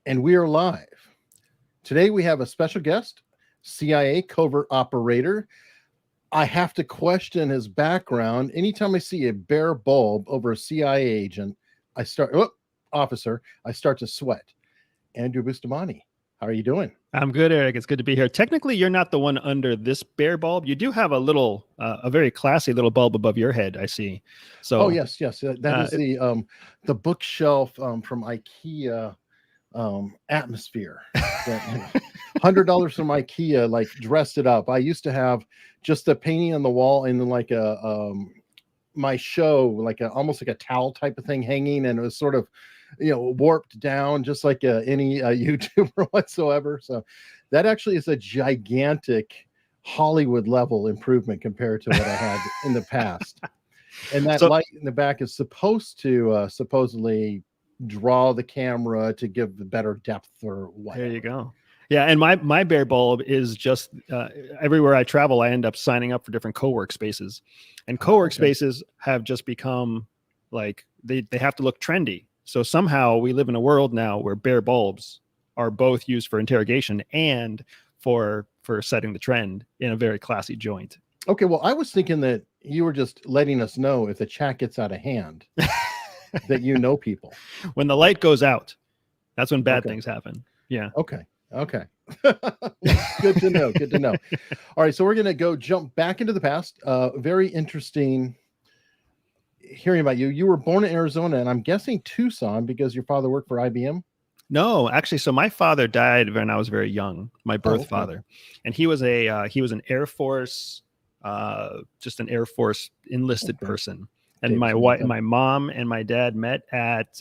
And we are live. Today we have a special guest, CIA covert operator. I have to question his background. Anytime I see a bare bulb over a CIA agent, I start to sweat. Andrew Bustamante, how are you doing? I'm good, Eric. It's good to be here. Technically, you're not the one under this bare bulb. You do have a very classy little bulb above your head, I see. So, oh yes, that is the bookshelf from IKEA atmosphere. That, $100 from IKEA, like dressed it up. I used to have just a painting on the wall and then like my show, like almost like a towel type of thing hanging, and it was sort of warped down just like any YouTuber whatsoever. So that actually is a gigantic Hollywood level improvement compared to what I had in the past. And that light in the back is supposed to supposedly draw the camera to give the better depth or whatever. There you go. Yeah, and my bare bulb is just everywhere I travel, I end up signing up for different co-work spaces, and co-work spaces have just become like they have to look trendy. So somehow we live in a world now where bare bulbs are both used for interrogation and for setting the trend in a very classy joint. Okay, well, I was thinking that you were just letting us know if the chat gets out of hand that people. When the light goes out, that's when bad things happen. Yeah. Okay. Good to know. All right, so we're going to jump back into the past. Very interesting hearing about you. You were born in Arizona, and I'm guessing Tucson because your father worked for IBM. No, actually, so my father died when I was very young. My birth father, and he was an Air Force, just an Air Force enlisted person. And my mom and my dad met at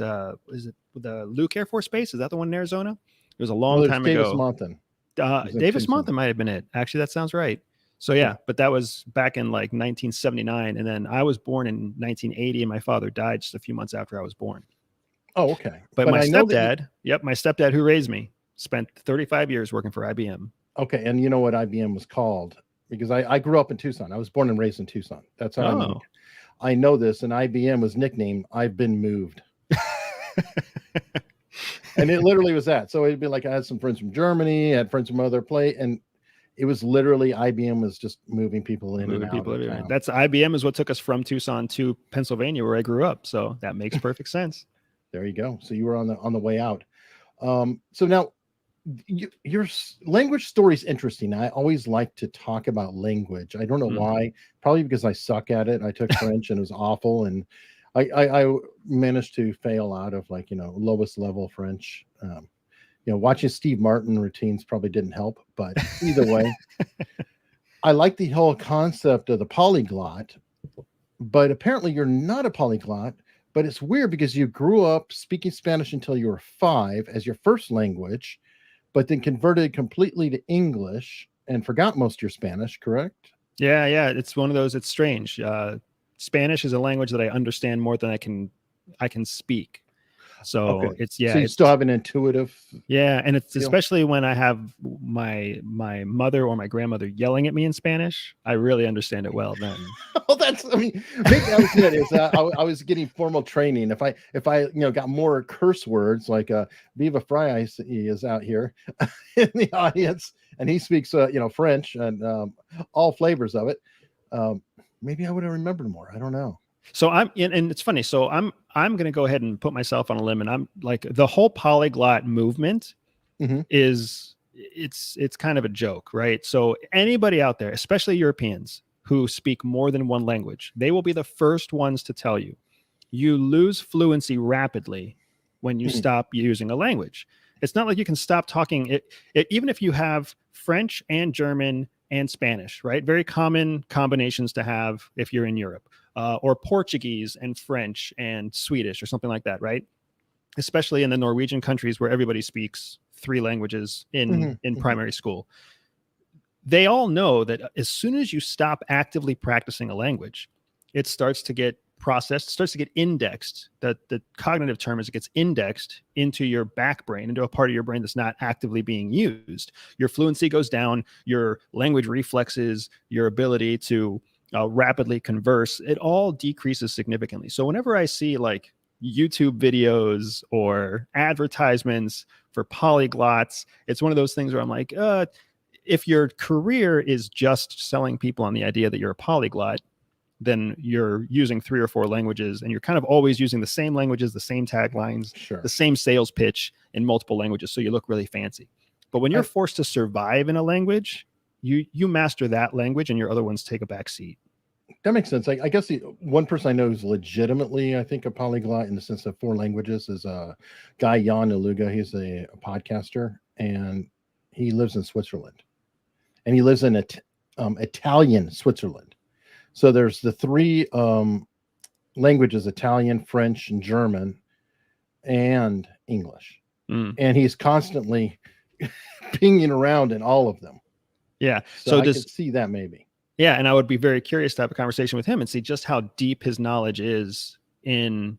is it the Luke Air Force Base? Is that the one in Arizona? It was a long time Davis ago. Mountain. Davis Mountain might have been it. Actually, that sounds right. So yeah, but that was back in like 1979, and then I was born in 1980, and my father died just a few months after I was born. Oh, okay. But my stepdad, my stepdad who raised me, spent 35 years working for IBM. Okay, and you know what IBM was called? Because I grew up in Tucson. I was born and raised in Tucson. That's how I know this. And IBM was nicknamed "I've been moved." And it literally was that. So it'd be like I had some friends from Germany, I had friends from other place, and it was literally IBM was just moving people in and out. That's IBM is what took us from Tucson to Pennsylvania, where I grew up. So that makes perfect sense. There you go. So you were on the way out. So now your language story is interesting. I always like to talk about language. I don't know why. Probably because I suck at it. I took French and it was awful, and I managed to fail out of lowest level French. Watching Steve Martin routines probably didn't help, but either way, I like the whole concept of the polyglot, but apparently you're not a polyglot. But it's weird because you grew up speaking Spanish until you were 5 as your first language, but then converted completely to English and forgot most of your Spanish, correct? Yeah. It's one of those, it's strange. Spanish is a language that I understand more than I can speak. So so you still have an intuitive. Yeah. And it's especially when I have my mother or my grandmother yelling at me in Spanish, I really understand it well then. Maybe that was it. I was getting formal training. If I got more curse words like Viva Fry is out here in the audience, and he speaks French and all flavors of it, maybe I would have remembered more. I don't know. So and it's funny. So I'm going to go ahead and put myself on a limb, and I'm like, the whole polyglot movement it's kind of a joke, right? So anybody out there, especially Europeans who speak more than one language, they will be the first ones to tell you lose fluency rapidly when you stop using a language. It's not like you can stop talking it even if you have French and German and Spanish, right? Very common combinations to have if you're in Europe. Or Portuguese and French and Swedish or something like that, right? Especially in the Norwegian countries where everybody speaks 3 languages in primary school. They all know that as soon as you stop actively practicing a language, it starts to get processed, starts to get indexed. The cognitive term is it gets indexed into your back brain, into a part of your brain that's not actively being used. Your fluency goes down, your language reflexes, your ability to rapidly converse, it all decreases significantly. So whenever I see like YouTube videos or advertisements for polyglots. It's one of those things where I'm like, if your career is just selling people on the idea that you're a polyglot, then you're using 3 or 4 languages, and you're kind of always using the same languages, the same taglines, the same sales pitch in multiple languages, so you look really fancy. But when you're forced to survive in a language, you master that language, and your other ones take a back seat. That makes sense. I guess the one person I know who's legitimately, I think, a polyglot in the sense of 4 languages is a guy, Jan Eluga. He's a podcaster, and he lives in Switzerland, and he lives in Italian Switzerland. So there's the 3 languages: Italian, French, and German, and English. And he's constantly pinging around in all of them. Yeah. So I could see that maybe. Yeah. And I would be very curious to have a conversation with him and see just how deep his knowledge is in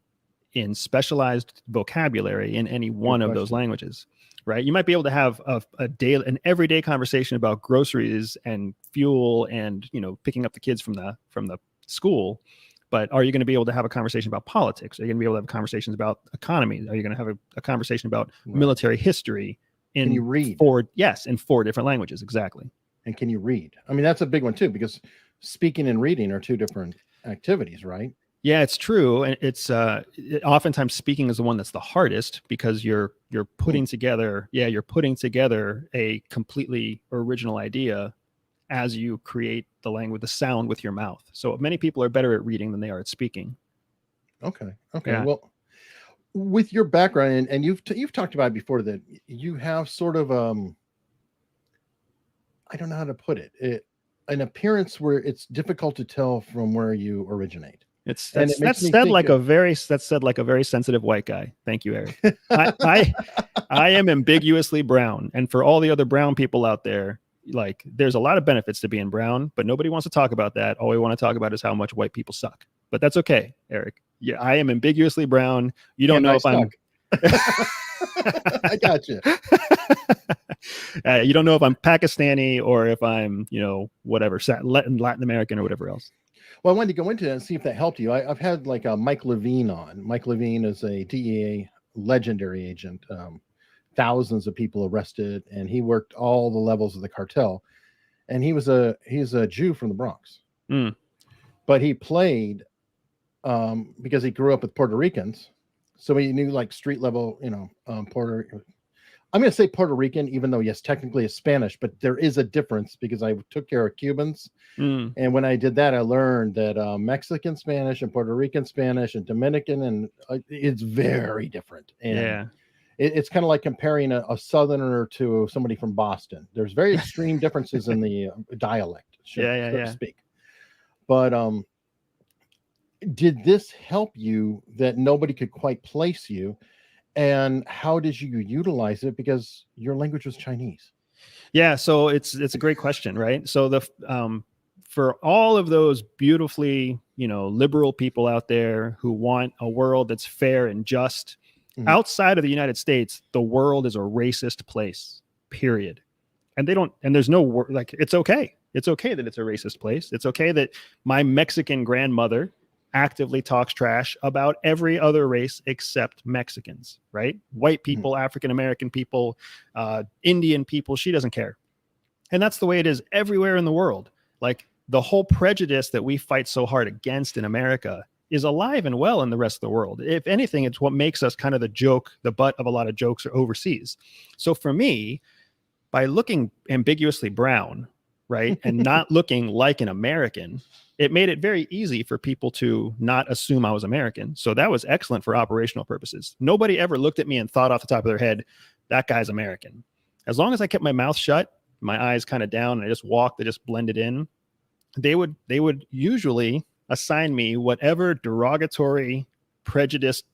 specialized vocabulary in any one of those languages. Right. You might be able to have an everyday conversation about groceries and fuel and, picking up the kids from the school. But are you going to be able to have a conversation about politics? Are you going to be able to have conversations about economy? Are you going to have a conversation about military history? Can you read? 4 different languages. Exactly. And can you read? I mean, that's a big one too, because speaking and reading are 2 different activities, right? Yeah, it's true. And it's oftentimes speaking is the one that's the hardest, because you're putting together a completely original idea as you create the language, the sound with your mouth. So many people are better at reading than they are at speaking. Okay. Yeah. Well, with your background, and you've talked about it before, that you have sort of I don't know how to put it, an appearance where it's difficult to tell from where you originate. That's said like a very sensitive white guy. Thank you, Eric. I am ambiguously brown, and for all the other brown people out there, like, there's a lot of benefits to being brown, but nobody wants to talk about that. All we want to talk about is how much white people suck. But that's okay, Eric. Yeah, I am ambiguously brown. You don't know if I'm. I got you. You don't know if I'm Pakistani or if I'm, whatever, Latin American or whatever else. Well, I wanted to go into that and see if that helped you. I've had like a Mike Levine on. Mike Levine is a DEA legendary agent. Thousands of people arrested, and he worked all the levels of the cartel. And he's a Jew from the Bronx. But he played because he grew up with Puerto Ricans. So he knew like street level, I'm going to say Puerto Rican, even though, yes, technically it's Spanish, but there is a difference because I took care of Cubans. And when I did that, I learned that Mexican Spanish and Puerto Rican Spanish and Dominican, and it's very different. And it's kind of like comparing a Southerner to somebody from Boston. There's very extreme differences in the dialect, so to speak. But did this help you that nobody could quite place you? And how did you utilize it? Because your language was Chinese. Yeah, so it's a great question, right? So for all of those beautifully, liberal people out there who want a world that's fair and just, outside of the United States, the world is a racist place, period. And there's no word, like, it's okay. It's okay that it's a racist place. It's okay that my Mexican grandmother actively talks trash about every other race except Mexicans, right? White people, African American people, Indian people, she doesn't care. And that's the way it is everywhere in the world. Like, the whole prejudice that we fight so hard against in America is alive and well in the rest of the world. If anything, it's what makes us kind of the butt of a lot of jokes overseas. So for me, by looking ambiguously brown, right, and not looking like an American, it made it very easy for people to not assume I was American. So that was excellent for operational purposes. Nobody ever looked at me and thought off the top of their head, that guy's American. As long as I kept my mouth shut, my eyes kind of down, and I just walked, they just blended in, they would usually assign me whatever derogatory, prejudiced,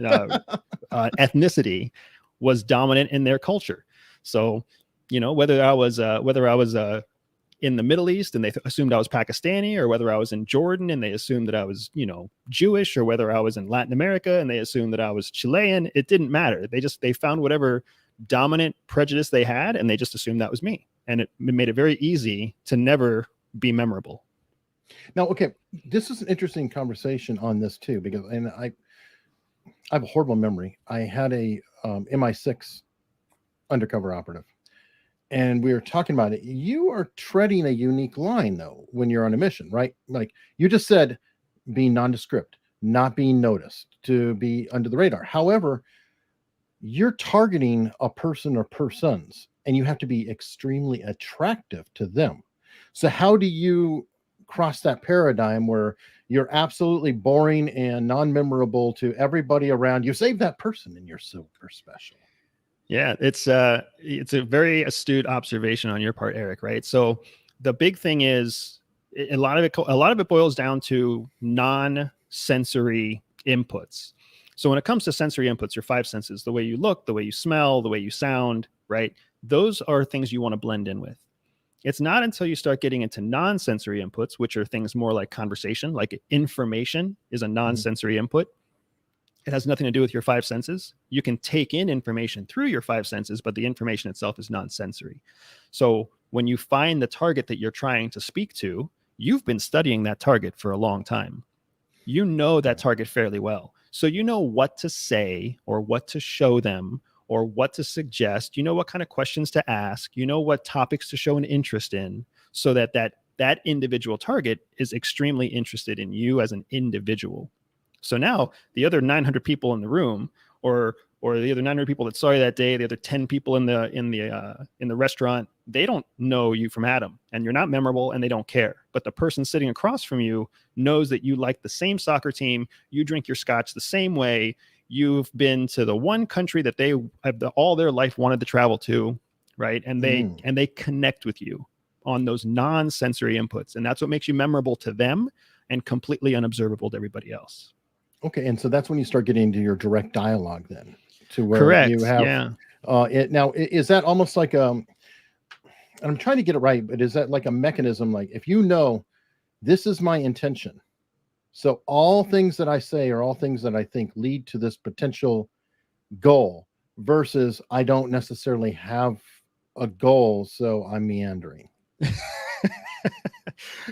ethnicity was dominant in their culture. So, whether I was in the Middle East and they assumed I was Pakistani, or whether I was in Jordan and they assumed that I was, Jewish, or whether I was in Latin America and they assumed that I was Chilean, it didn't matter. They found whatever dominant prejudice they had, and they just assumed that was me. And it made it very easy to never be memorable. Now, okay, this is an interesting conversation on this too, because, I have a horrible memory. I had a MI6 undercover operative, and we were talking about it. You are treading a unique line, though, when you're on a mission, right? Like you just said, being nondescript, not being noticed, to be under the radar. However, you're targeting a person or persons, and you have to be extremely attractive to them. So how do you cross that paradigm where you're absolutely boring and non-memorable to everybody around you, save that person, and you're super special? Yeah, it's a very astute observation on your part, Eric, right? So the big thing is a lot of it boils down to non-sensory inputs. So when it comes to sensory inputs, your five senses, the way you look, the way you smell, the way you sound, right? Those are things you want to blend in with. It's not until you start getting into non-sensory inputs, which are things more like conversation, like information is a non-sensory input. It has nothing to do with your five senses. You can take in information through your five senses, but the information itself is non-sensory. So when you find the target that you're trying to speak to, you've been studying that target for a long time. You know that target fairly well. So you know what to say or what to show them or what to suggest. You know what kind of questions to ask. You know what topics to show an interest in, so that individual target is extremely interested in you as an individual. So now the other 900 people in the room, or the other 900 people that saw you that day, the other 10 people in the restaurant, they don't know you from Adam, and you're not memorable, and they don't care. But the person sitting across from you knows that you like the same soccer team, you drink your scotch the same way, you've been to the one country that they have all their life wanted to travel to, right? And they connect with you on those non-sensory inputs, and that's what makes you memorable to them and completely unobservable to everybody else. Okay, and so that's when you start getting into your direct dialogue, then, to where Correct. you have now is that almost like and I'm trying to get it right, but is that like a mechanism, like if you know this is my intention, so all things that I say or all things that I think lead to this potential goal, versus I don't necessarily have a goal, so I'm meandering?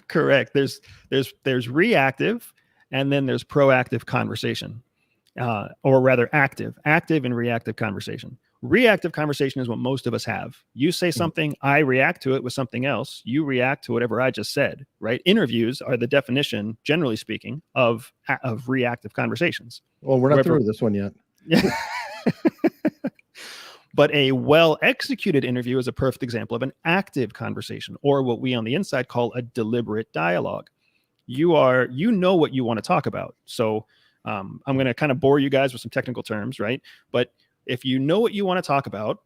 Correct. There's reactive, and then there's proactive conversation, or rather active and reactive conversation. Reactive conversation is what most of us have. You say something, I react to it with something else. You react to whatever I just said, right? Interviews are the definition, generally speaking, of reactive conversations. Well, we're not through this one yet. Yeah. But a well-executed interview is a perfect example of an active conversation, or what we on the inside call a deliberate dialogue. You know what you want to talk about. So I'm going to kind of bore you guys with some technical terms, right? But if you know what you want to talk about,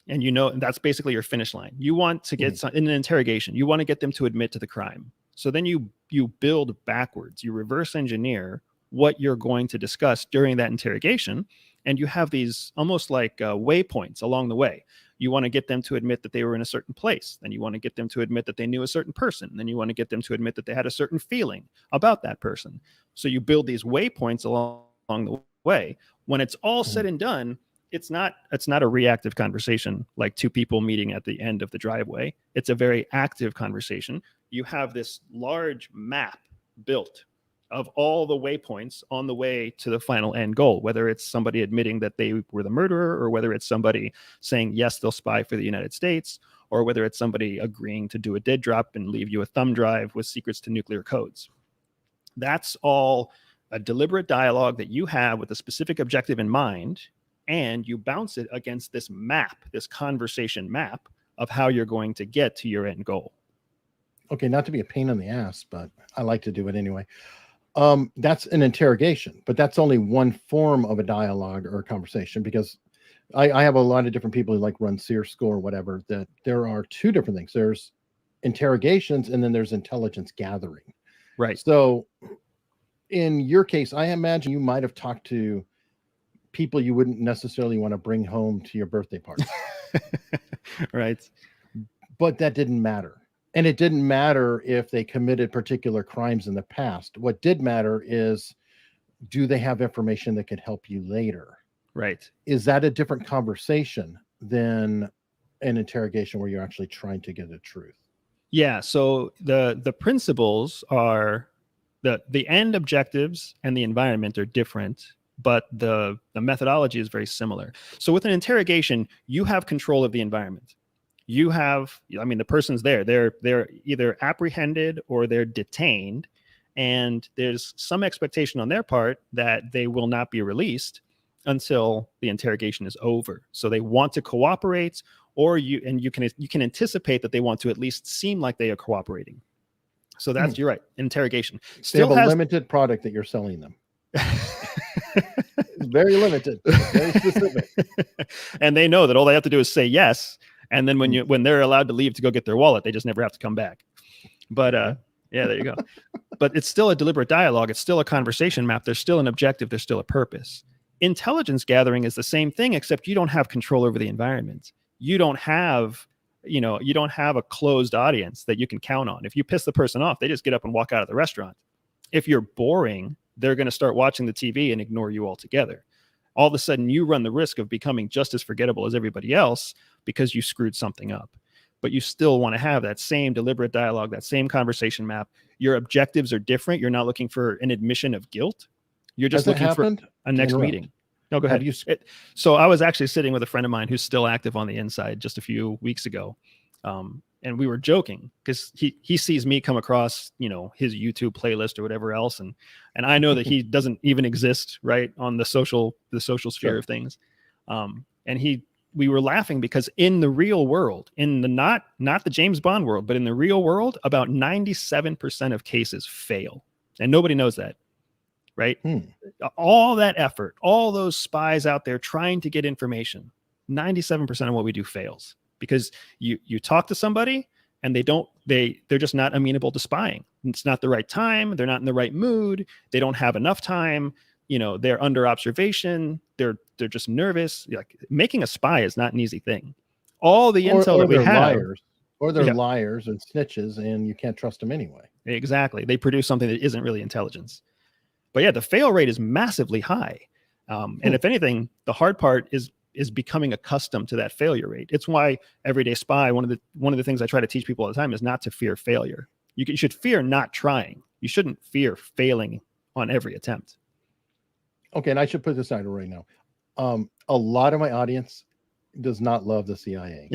and you know that's basically your finish line, you want to get in an interrogation, you want to get them to admit to the crime. So then you build backwards, you reverse engineer what you're going to discuss during that interrogation, and you have these almost like waypoints along the way. You want to get them to admit that they were in a certain place. Then you want to get them to admit that they knew a certain person. Then you want to get them to admit that they had a certain feeling about that person. So you build these waypoints along the way. When it's all said and done, it's not a reactive conversation like two people meeting at the end of the driveway. It's a very active conversation. You have this large map built of all the waypoints on the way to the final end goal, whether it's somebody admitting that they were the murderer, or whether it's somebody saying, yes, they'll spy for the United States, or whether it's somebody agreeing to do a dead drop and leave you a thumb drive with secrets to nuclear codes. That's all a deliberate dialogue that you have with a specific objective in mind, and you bounce it against this map, this conversation map of how you're going to get to your end goal. Okay, not to be a pain in the ass, but I like to do it anyway. That's an interrogation, but that's only one form of a dialogue or a conversation, because I have a lot of different people who like run Sears School or whatever, that there are two different things. There's interrogations, and then there's intelligence gathering. Right. So in your case, I imagine you might have talked to people you wouldn't necessarily want to bring home to your birthday party. Right. But that didn't matter. And it didn't matter if they committed particular crimes in the past. What did matter is, do they have information that could help you later? Right. Is that a different conversation than an interrogation where you're actually trying to get the truth? Yeah. So the principles are the end objectives and the environment are different but the methodology is very similar. So with an interrogation, you have control of the environment. You have, I mean, the person's there. They're either apprehended or they're detained, and there's some expectation on their part that they will not be released until the interrogation is over. So they want to cooperate, or you can anticipate that they want to at least seem like they are cooperating. So that's, you're right, interrogation. Still they have a limited product that you're selling them. It's very limited, very specific. And they know that all they have to do is say yes. And then when they're allowed to leave to go get their wallet, they just never have to come back. But yeah, there you go. But it's still a deliberate dialogue. It's still a conversation map. There's still an objective. There's still a purpose. Intelligence gathering is the same thing, except you don't have control over the environment. You don't have a closed audience that you can count on. If you piss the person off, they just get up and walk out of the restaurant. If you're boring, they're going to start watching the TV and ignore you altogether. All of a sudden, you run the risk of becoming just as forgettable as everybody else because you screwed something up. But you still want to have that same deliberate dialogue, that same conversation map. Your objectives are different. You're not looking for an admission of guilt. You're just looking for a next meeting. No, go ahead. So I was actually sitting with a friend of mine who's still active on the inside just a few weeks ago. And we were joking because he sees me come across, his YouTube playlist or whatever else. And I know that he doesn't even exist right on the social sphere of things. And we were laughing because in the real world, in the not the James Bond world, but in the real world, about 97% of cases fail. And nobody knows that. Right? All that effort, all those spies out there trying to get information, 97% of what we do fails because you talk to somebody and they're just not amenable to spying. It's not the right time. They're not in the right mood. They don't have enough time. They're under observation. They're just nervous. Like making a spy is not an easy thing. All the intel that we have, they're liars and snitches, and you can't trust them anyway. Exactly. They produce something that isn't really intelligence. But yeah, the fail rate is massively high. And if anything, the hard part is becoming accustomed to that failure rate. It's why Everyday Spy, one of the things I try to teach people all the time is not to fear failure. You should fear not trying. You shouldn't fear failing on every attempt. Okay, and I should put this out right now. A lot of my audience does not love the CIA.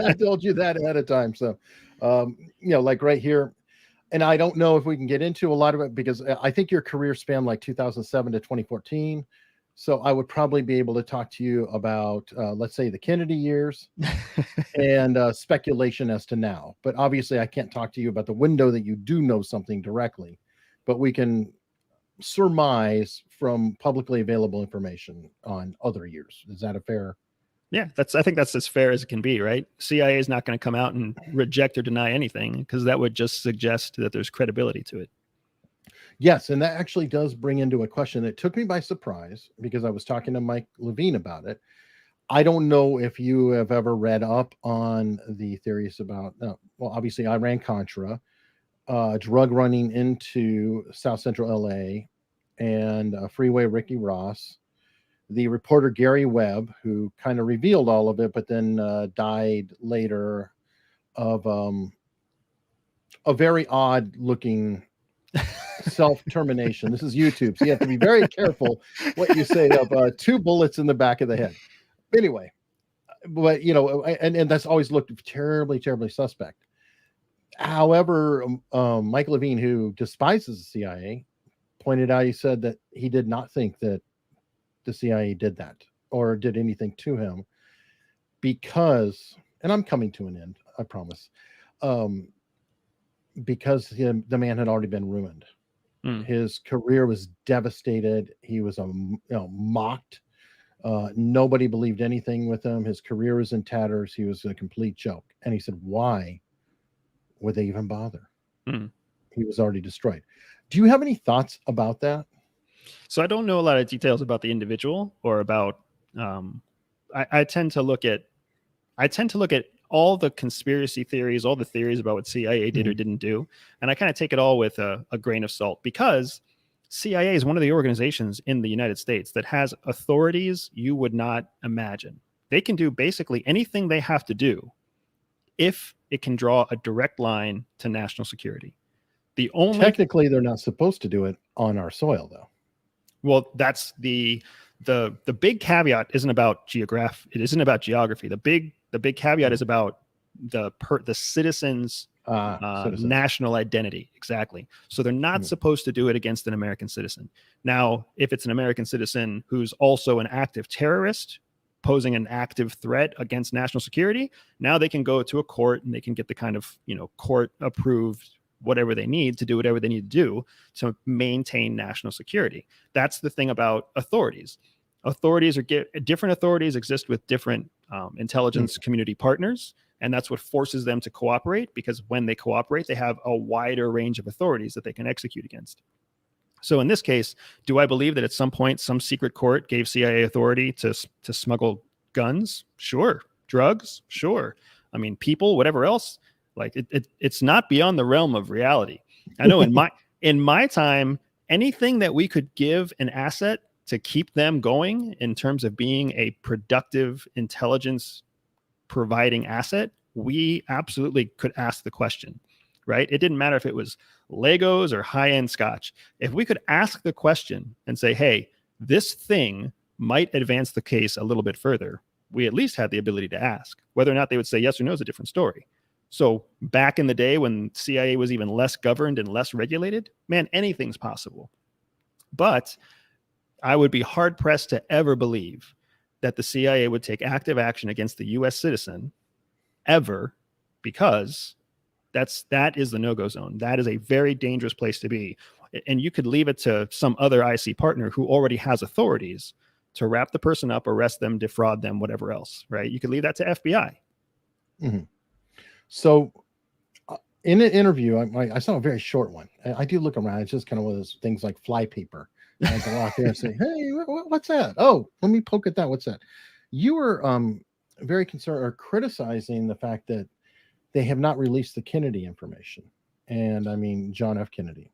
I told you that ahead of time. So, like right here, and I don't know if we can get into a lot of it because I think your career spanned like 2007 to 2014. So I would probably be able to talk to you about, let's say, the Kennedy years and speculation as to now. But obviously, I can't talk to you about the window that you do know something directly. But we can surmise from publicly available information on other years. Is that a fair? Yeah, I think that's as fair as it can be, right? CIA is not going to come out and reject or deny anything because that would just suggest that there's credibility to it. Yes, and that actually does bring into a question that took me by surprise because I was talking to Mike Levine about it. I don't know if you have ever read up on the theories about, obviously Iran-Contra, drug running into South Central LA, and Freeway Ricky Ross, the reporter Gary Webb, who kind of revealed all of it, but then died later of a very odd looking self-termination. This is YouTube, so you have to be very careful what you say of 2 bullets in the back of the head. Anyway, but and that's always looked terribly, terribly suspect. However, Mike Levine, who despises the CIA, pointed out, he said that he did not think that the CIA did that or did anything to him because, and I'm coming to an end, I promise, because the man had already been ruined. His career was devastated. He was mocked. Nobody believed anything with him. His career was in tatters. He was a complete joke. And he said, why would they even bother? He was already destroyed. Do you have any thoughts about that? So I don't know a lot of details about the individual or about, I tend to look at all the conspiracy theories, all the theories about what CIA did or didn't do. And I kind of take it all with a grain of salt because CIA is one of the organizations in the United States that has authorities you would not imagine. They can do basically anything they have to do if it can draw a direct line to national security. Technically, they're not supposed to do it on our soil, though. Well, that's the big caveat isn't about it isn't about geography. The big caveat is about the citizens' citizens. national identity. Exactly. So they're not supposed to do it against an American citizen. Now, if it's an American citizen who's also an active terrorist posing an active threat against national security, now they can go to a court and they can get the kind of, court approved whatever they need to do whatever they need to do to maintain national security. That's the thing about authorities. Different authorities exist with different intelligence community partners. And that's what forces them to cooperate, because when they cooperate, they have a wider range of authorities that they can execute against. So in this case, do I believe that at some point some secret court gave CIA authority to smuggle guns? Sure. Drugs? Sure. I mean, people, whatever else. Like it's not beyond the realm of reality. I know in my time, anything that we could give an asset to keep them going in terms of being a productive intelligence providing asset, we absolutely could ask the question, right? It didn't matter if it was Legos or high-end scotch. If we could ask the question and say, hey, this thing might advance the case a little bit further, we at least had the ability to ask. Whether or not they would say yes or no is a different story. So back in the day when CIA was even less governed and less regulated, man, anything's possible. But I would be hard pressed to ever believe that the CIA would take active action against the US citizen ever, because that is the no-go zone. That is a very dangerous place to be. And you could leave it to some other IC partner who already has authorities to wrap the person up, arrest them, defraud them, whatever else, right? You could leave that to FBI. Mm-hmm. So in an interview, I saw a very short one. I do look around. It's just kind of one of those things like fly paper. And I go out there and say, hey, what's that? Oh, let me poke at that. What's that? You were very concerned or criticizing the fact that they have not released the Kennedy information. And I mean, John F. Kennedy.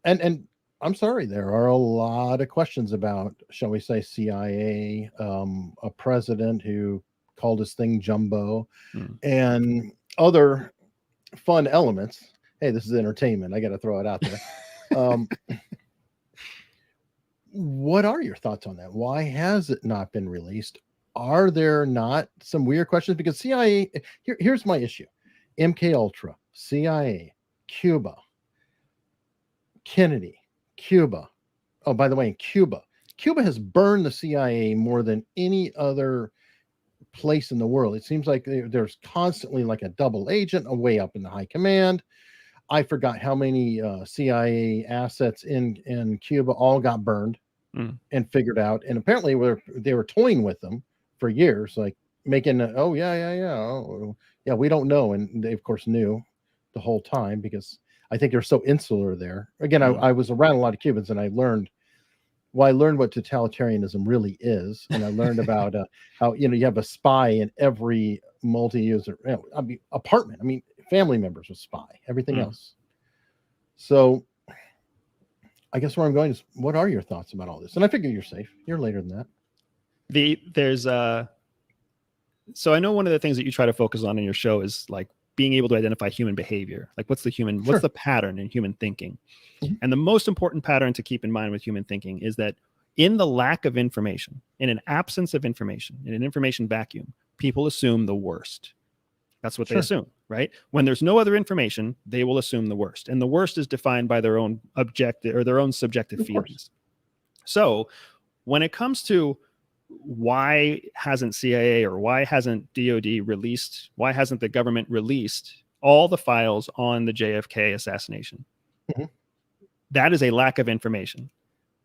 And I'm sorry, there are a lot of questions about, shall we say, CIA, a president who called his thing jumbo, and other fun elements. Hey, this is entertainment. I got to throw it out there. What are your thoughts on that? Why has it not been released? Are there not some weird questions? Because CIA, here's my issue. MK Ultra, CIA, Cuba, Kennedy, Cuba. Oh, by the way, Cuba has burned the CIA more than any other place in the world. It seems like there's constantly like a double agent way up in the high command. I forgot how many CIA assets in Cuba all got burned and figured out. And apparently they were toying with them for years, like making, we don't know. And they, of course, knew the whole time, because I think they're so insular there. Again, I was around a lot of Cubans, and I learned what totalitarianism really is. And I learned about how, you have a spy in every multi-user apartment. I mean, family members with spy, everything else. So I guess where I'm going is, what are your thoughts about all this? And I figure you're safe. You're later than that. So I know one of the things that you try to focus on in your show is like being able to identify human behavior. Like what's the pattern in human thinking? And the most important pattern to keep in mind with human thinking is that in the lack of information, in an absence of information, in an information vacuum, people assume the worst. That's what they assume, right? When there's no other information, they will assume the worst. And the worst is defined by their own objective or their own subjective feelings. So when it comes to why hasn't CIA or why hasn't DOD released, why hasn't the government released all the files on the JFK assassination? That is a lack of information.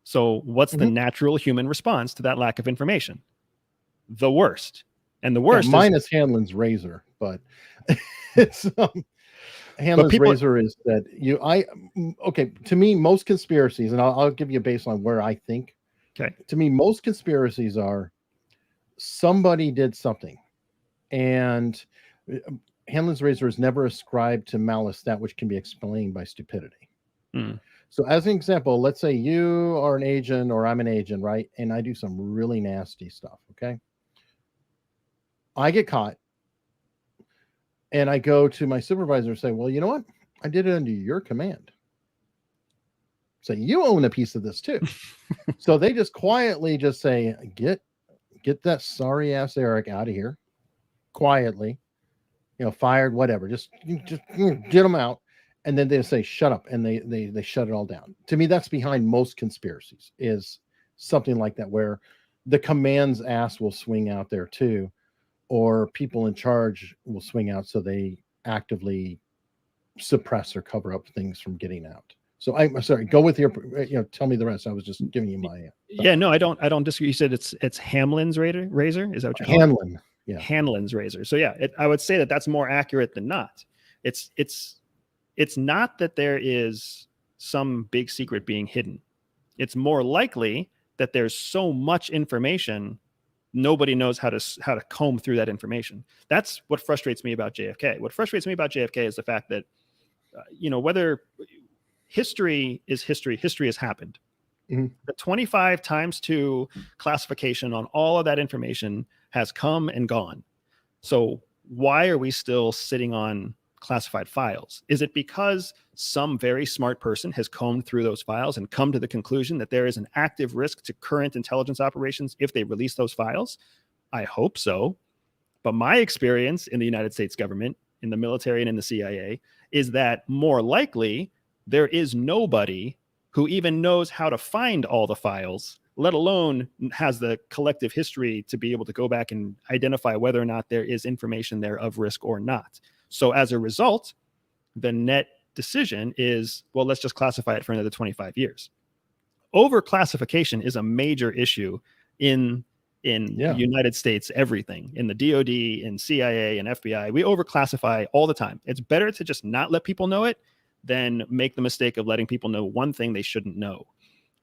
So what's the natural human response to that lack of information? The worst. And the worst minus Hanlon's razor, but it's Hanlon's razor is that to me, most conspiracies, and I'll give you a baseline where I think. Okay. To me, most conspiracies are somebody did something, and Hanlon's razor is never ascribed to malice that which can be explained by stupidity. So as an example, let's say you are an agent or I'm an agent, right? And I do some really nasty stuff. Okay. I get caught and I go to my supervisor and say, well, you know what? I did it under your command. say, you own a piece of this too. So they just quietly just say, get that sorry ass Eric out of here quietly, fired, whatever, just get them out. And then they say, shut up. And they shut it all down. To me, that's behind most conspiracies, is something like that, where the command's ass will swing out there too, or people in charge will swing out. So they actively suppress or cover up things from getting out. So I'm sorry, go with your, tell me the rest. I was just giving you my. Yeah, no, I don't disagree. You said it's Hamlin's razor. Is that what you're calling Hanlon? Yeah. Hanlon's razor. So yeah, I would say that's more accurate than not. It's not that there is some big secret being hidden. It's more likely that there's so much information, nobody knows how to comb through that information. That's what frustrates me about JFK. What frustrates me about JFK is the fact that, whether history is history has happened. Mm-hmm. The 25 times 2 classification on all of that information has come and gone. So why are we still sitting on classified files? Is it because some very smart person has combed through those files and come to the conclusion that there is an active risk to current intelligence operations if they release those files? I hope so. But my experience in the United States government, in the military and in the CIA, is that more likely there is nobody who even knows how to find all the files, let alone has the collective history to be able to go back and identify whether or not there is information there of risk or not. So as a result, the net decision is, well, let's just classify it for another 25 years. Overclassification is a major issue in the United States, everything, in the DOD, in CIA, and FBI. We overclassify all the time. It's better to just not let people know it than make the mistake of letting people know one thing they shouldn't know.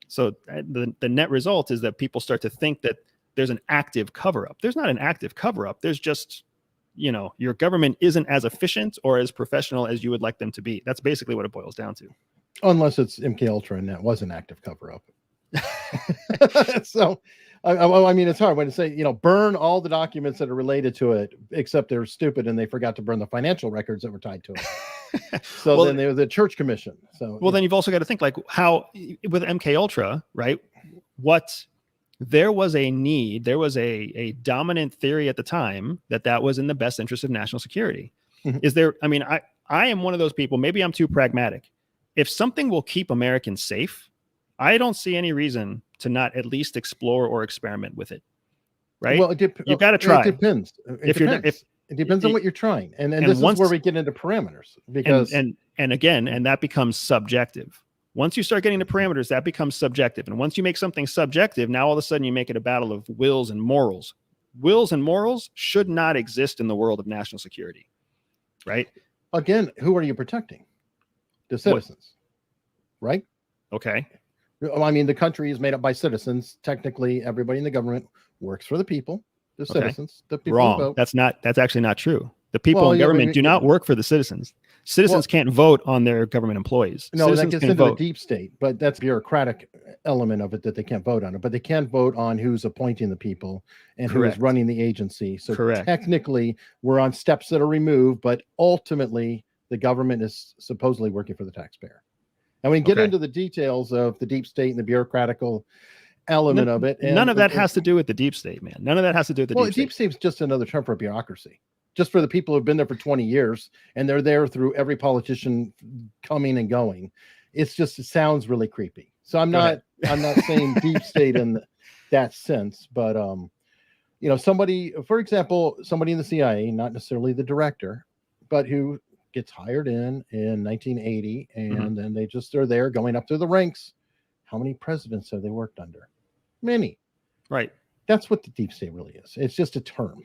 So the net result is that people start to think that there's an active cover-up. There's not an active cover-up. There's just, your government isn't as efficient or as professional as you would like them to be. That's basically what it boils down to. Unless it's MK Ultra and that was an active cover-up. So, I mean, it's hard when to say, burn all the documents that are related to it, except they're stupid and they forgot to burn the financial records that were tied to it. So then there's the church commission. So then you've also got to think like how with MK Ultra, right? There was a need, there was a dominant theory at the time that was in the best interest of national security. Mm-hmm. I am one of those people, maybe I'm too pragmatic. If something will keep Americans safe, I don't see any reason to not at least explore or experiment with it. Right? Well, you've got to try. It depends. It depends on what you're trying. And this is where we get into parameters, because and that becomes subjective. Once you start getting to parameters, that becomes subjective. And once you make something subjective, now all of a sudden you make it a battle of wills and morals. Wills and morals should not exist in the world of national security. Right? Again, who are you protecting? The citizens. Right? Okay. I mean, the country is made up by citizens. Technically, everybody in the government works for the people, the citizens, the people who vote. That's actually not true. The people in government do not work for the citizens. Citizens can't vote on their government employees. No, citizens that gets into the deep state, but that's the bureaucratic element of it, that they can't vote on it. But they can vote on who's appointing the people and who is running the agency. So technically, we're on steps that are removed, but ultimately, the government is supposedly working for the taxpayer. And we get into the details of the deep state and the bureaucratical element of it. And none of that has to do with the deep state, man. None of that has to do with the deep state. Deep state's just another term for bureaucracy. Just for the people who've been there for 20 years and they're there through every politician coming and going. It sounds really creepy. So I'm not saying deep state in that sense, but somebody, for example, somebody in the CIA, not necessarily the director, but who gets hired in 1980, and then they just are there going up through the ranks. How many presidents have they worked under? Many. Right. That's what the deep state really is. It's just a term.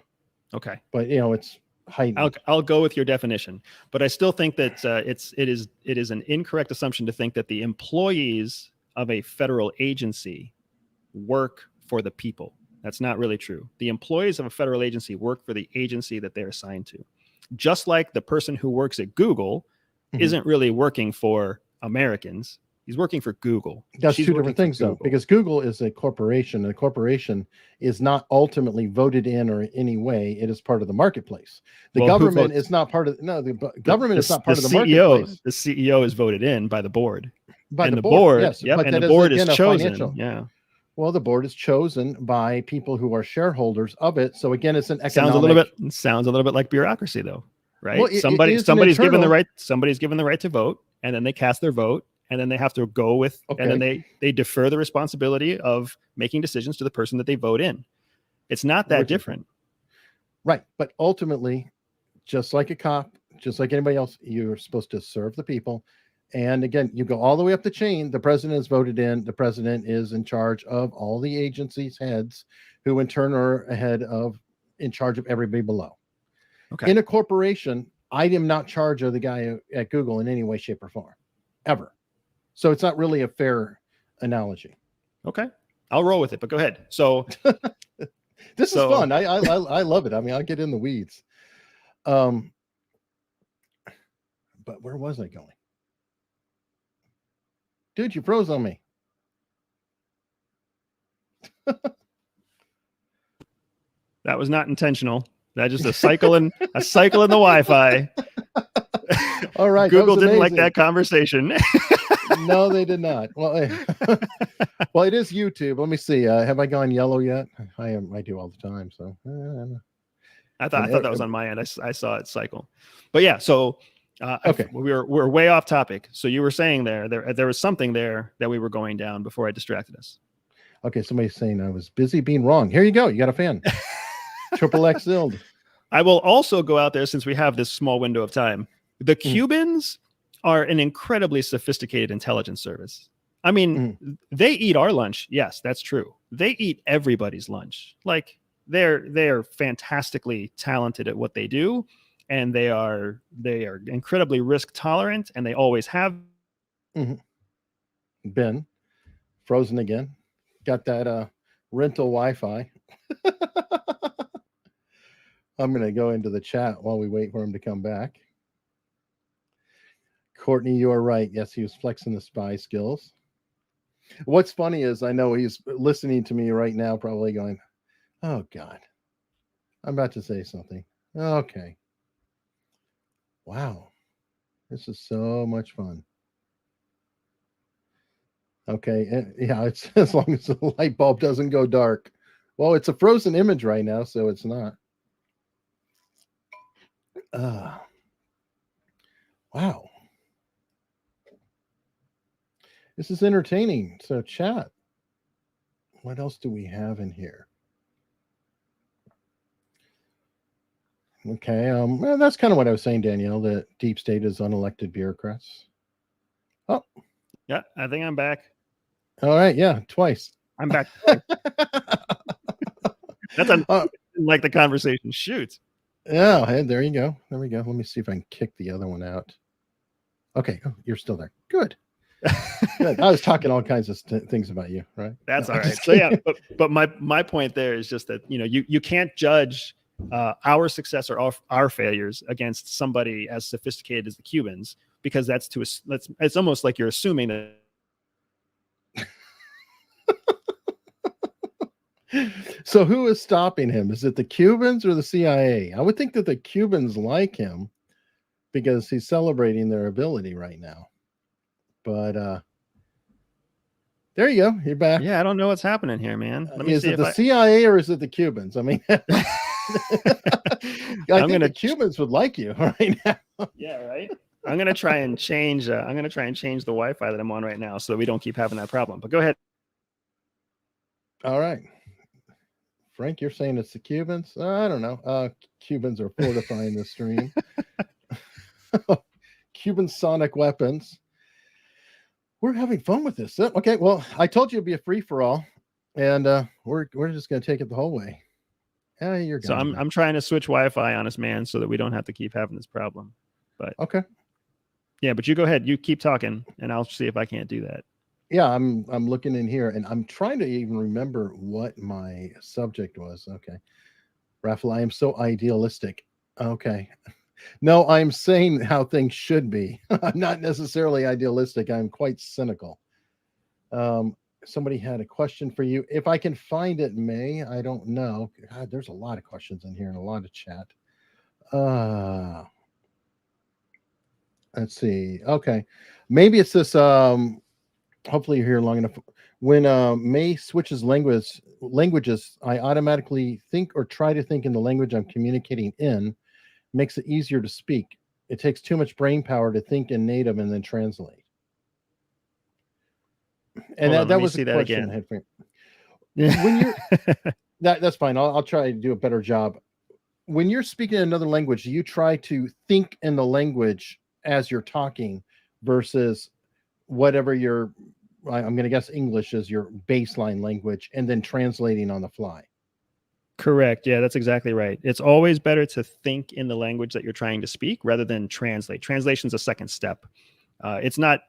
Okay. But it's heightened. I'll go with your definition, but I still think that it is an incorrect assumption to think that the employees of a federal agency work for the people. That's not really true. The employees of a federal agency work for the agency that they're assigned to. Just like the person who works at Google isn't really working for Americans. He's working for Google. That's two different things, though, because Google is a corporation, and a corporation is not ultimately voted in or in any way. It is part of the marketplace. The government is not part of the government is not part of the marketplace. The CEO is voted in by the board. By and the board, yes, yep, but and that the is board is again a chosen. financial. Yeah. Well, the board is chosen by people who are shareholders of it. So again, it's an economic. Sounds a little bit like bureaucracy, though, right? Well, somebody's given the right to vote, and then they cast their vote, and then they have to go with, and then they defer the responsibility of making decisions to the person that they vote in. It's not that different. Right. But ultimately, just like a cop, just like anybody else, you're supposed to serve the people. And again, you go all the way up the chain. The president is voted in. The president is in charge of all the agencies' heads, who in turn are in charge of everybody below. Okay. In a corporation, I am not in charge of the guy at Google in any way, shape, or form, ever. So it's not really a fair analogy. Okay. I'll roll with it, but go ahead. So this is fun. I love it. I mean, I'll get in the weeds. But where was I going? Dude, you froze on me. That was not intentional. That's just a cycle in the Wi-Fi. All right. Google didn't like that conversation. No, they did not. Well, well, it is YouTube. Let me see. Have I gone yellow yet? I do all the time. So I thought that was on my end. I saw it cycle, but yeah. So okay, we're way off topic. So you were saying there was something there that we were going down before I distracted us. Okay, somebody's saying I was busy being wrong. Here you go. You got a fan. Triple X Zild. I will also go out there, since we have this small window of time. The Cubans are an incredibly sophisticated intelligence service. I mean, they eat our lunch. Yes, that's true. They eat everybody's lunch. Like they're fantastically talented at what they do, and they are incredibly risk tolerant, and they always have. Ben, frozen again. Got that rental Wi-Fi. I'm going to go into the chat while we wait for him to come back. Courtney, you are right. Yes, he was flexing the spy skills. What's funny is I know he's listening to me right now, probably going, oh, God, I'm about to say something. Okay. Wow. This is so much fun. Okay. Yeah, it's as long as the light bulb doesn't go dark. Well, it's a frozen image right now, so it's not. Wow. This is entertaining. So chat. What else do we have in here? Okay. Well, that's kind of what I was saying, Danielle, that deep state is unelected bureaucrats. Oh. Yeah, I think I'm back. All right. Yeah, twice. I'm back. That's like the conversation. Shoot. Yeah, hey, there you go. There we go. Let me see if I can kick the other one out. Okay. Oh, you're still there. Good. Good. I was talking all kinds of things about you, right? That's all right. So yeah, but my point there is just that, you know, you can't judge our success or our failures against somebody as sophisticated as the Cubans, because it's almost like you're assuming that. So who is stopping him? Is it the Cubans or the CIA? I would think that the Cubans like him because he's celebrating their ability right now. But there you go. You're back. Yeah, I don't know what's happening here, man. Let me see. Is it the CIA or is it the Cubans? I mean, I think the Cubans would like you right now. Yeah, right. I'm gonna try and change. The Wi-Fi that I'm on right now so that we don't keep having that problem. But go ahead. All right. Frank, you're saying it's the Cubans? I don't know. Cubans are fortifying the stream. Cuban sonic weapons. We're having fun with this. Okay, well, I told you it'd be a free-for-all, and we're just going to take it the whole way. Yeah, you're so I'm trying to switch Wi-Fi on us, man, so that we don't have to keep having this problem. But okay. Yeah, but you go ahead. You keep talking, and I'll see if I can't do that. Yeah, I'm looking in here, and I'm trying to even remember what my subject was. Okay. Raphael, I am so idealistic. Okay. No, I'm saying how things should be. I'm not necessarily idealistic. I'm quite cynical. Somebody had a question for you. If I can find it, May, I don't know. God, there's a lot of questions in here and a lot of chat. Let's see. Okay. Maybe it's this hopefully you're here long enough. When May switches languages, I automatically think or try to think in the language I'm communicating in. Makes it easier to speak. It takes too much brain power to think in native and then translate. And Hold on, let that me was a see that question I again. had for you. Yeah. When you're that's fine. I'll try to do a better job. When you're speaking another language, do you try to think in the language as you're talking versus whatever I'm going to guess English is your baseline language and then translating on the fly? Correct. Yeah, that's exactly right. It's always better to think in the language that you're trying to speak rather than translate. Translation's a second step. It's not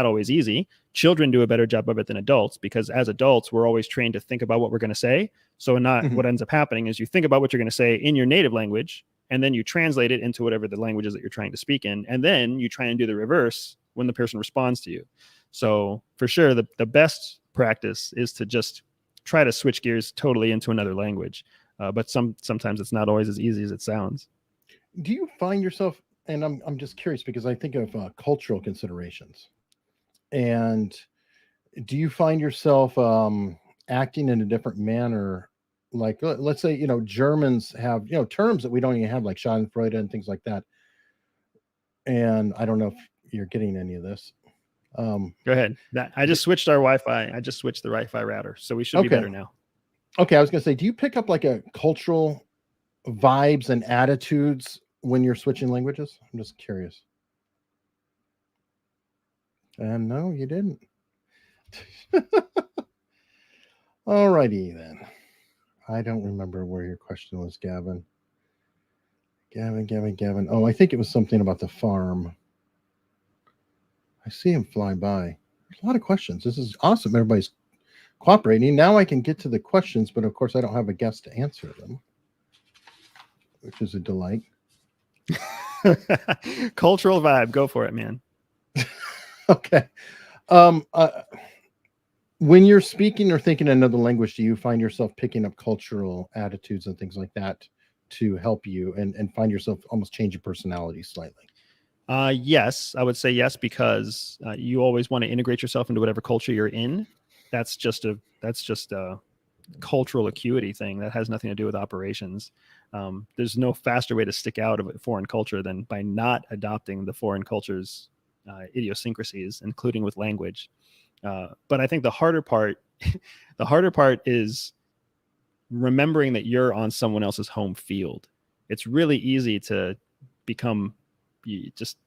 always easy. Children do a better job of it than adults because as adults, we're always trained to think about what we're going to say. So not Mhm. what ends up happening is you think about what you're going to say in your native language, and then you translate it into whatever the language is that you're trying to speak in, and then you try and do the reverse when the person responds to you. So for sure, the best practice is to just try to switch gears totally into another language. But sometimes it's not always as easy as it sounds. Do you find yourself, and I'm just curious because I think of cultural considerations, and do you find yourself acting in a different manner? Like, let's say, Germans have, terms that we don't even have, like Schadenfreude and things like that. And I don't know if you're getting any of this. Go ahead. I D- just switched our Wi-Fi. I just switched the Wi-Fi router, so we should be okay. better now. Okay. I was going to say, do you pick up like a cultural vibes and attitudes when you're switching languages? I'm just curious. And no, you didn't. Alrighty then. I don't remember where your question was, Gavin. Gavin. Oh, I think it was something about the farm. I see him fly by. There's a lot of questions. This is awesome. Everybody's cooperating. Now I can get to the questions, but of course I don't have a guest to answer them, which is a delight. Cultural vibe. Go for it, man. Okay. When you're speaking or thinking another language, do you find yourself picking up cultural attitudes and things like that to help you and find yourself almost change your personality slightly? Yes, I would say yes because you always want to integrate yourself into whatever culture you're in. That's just a cultural acuity thing that has nothing to do with operations. There's no faster way to stick out of a foreign culture than by not adopting the foreign culture's idiosyncrasies, including with language. But I think the harder part is remembering that you're on someone else's home field. It's really easy to become just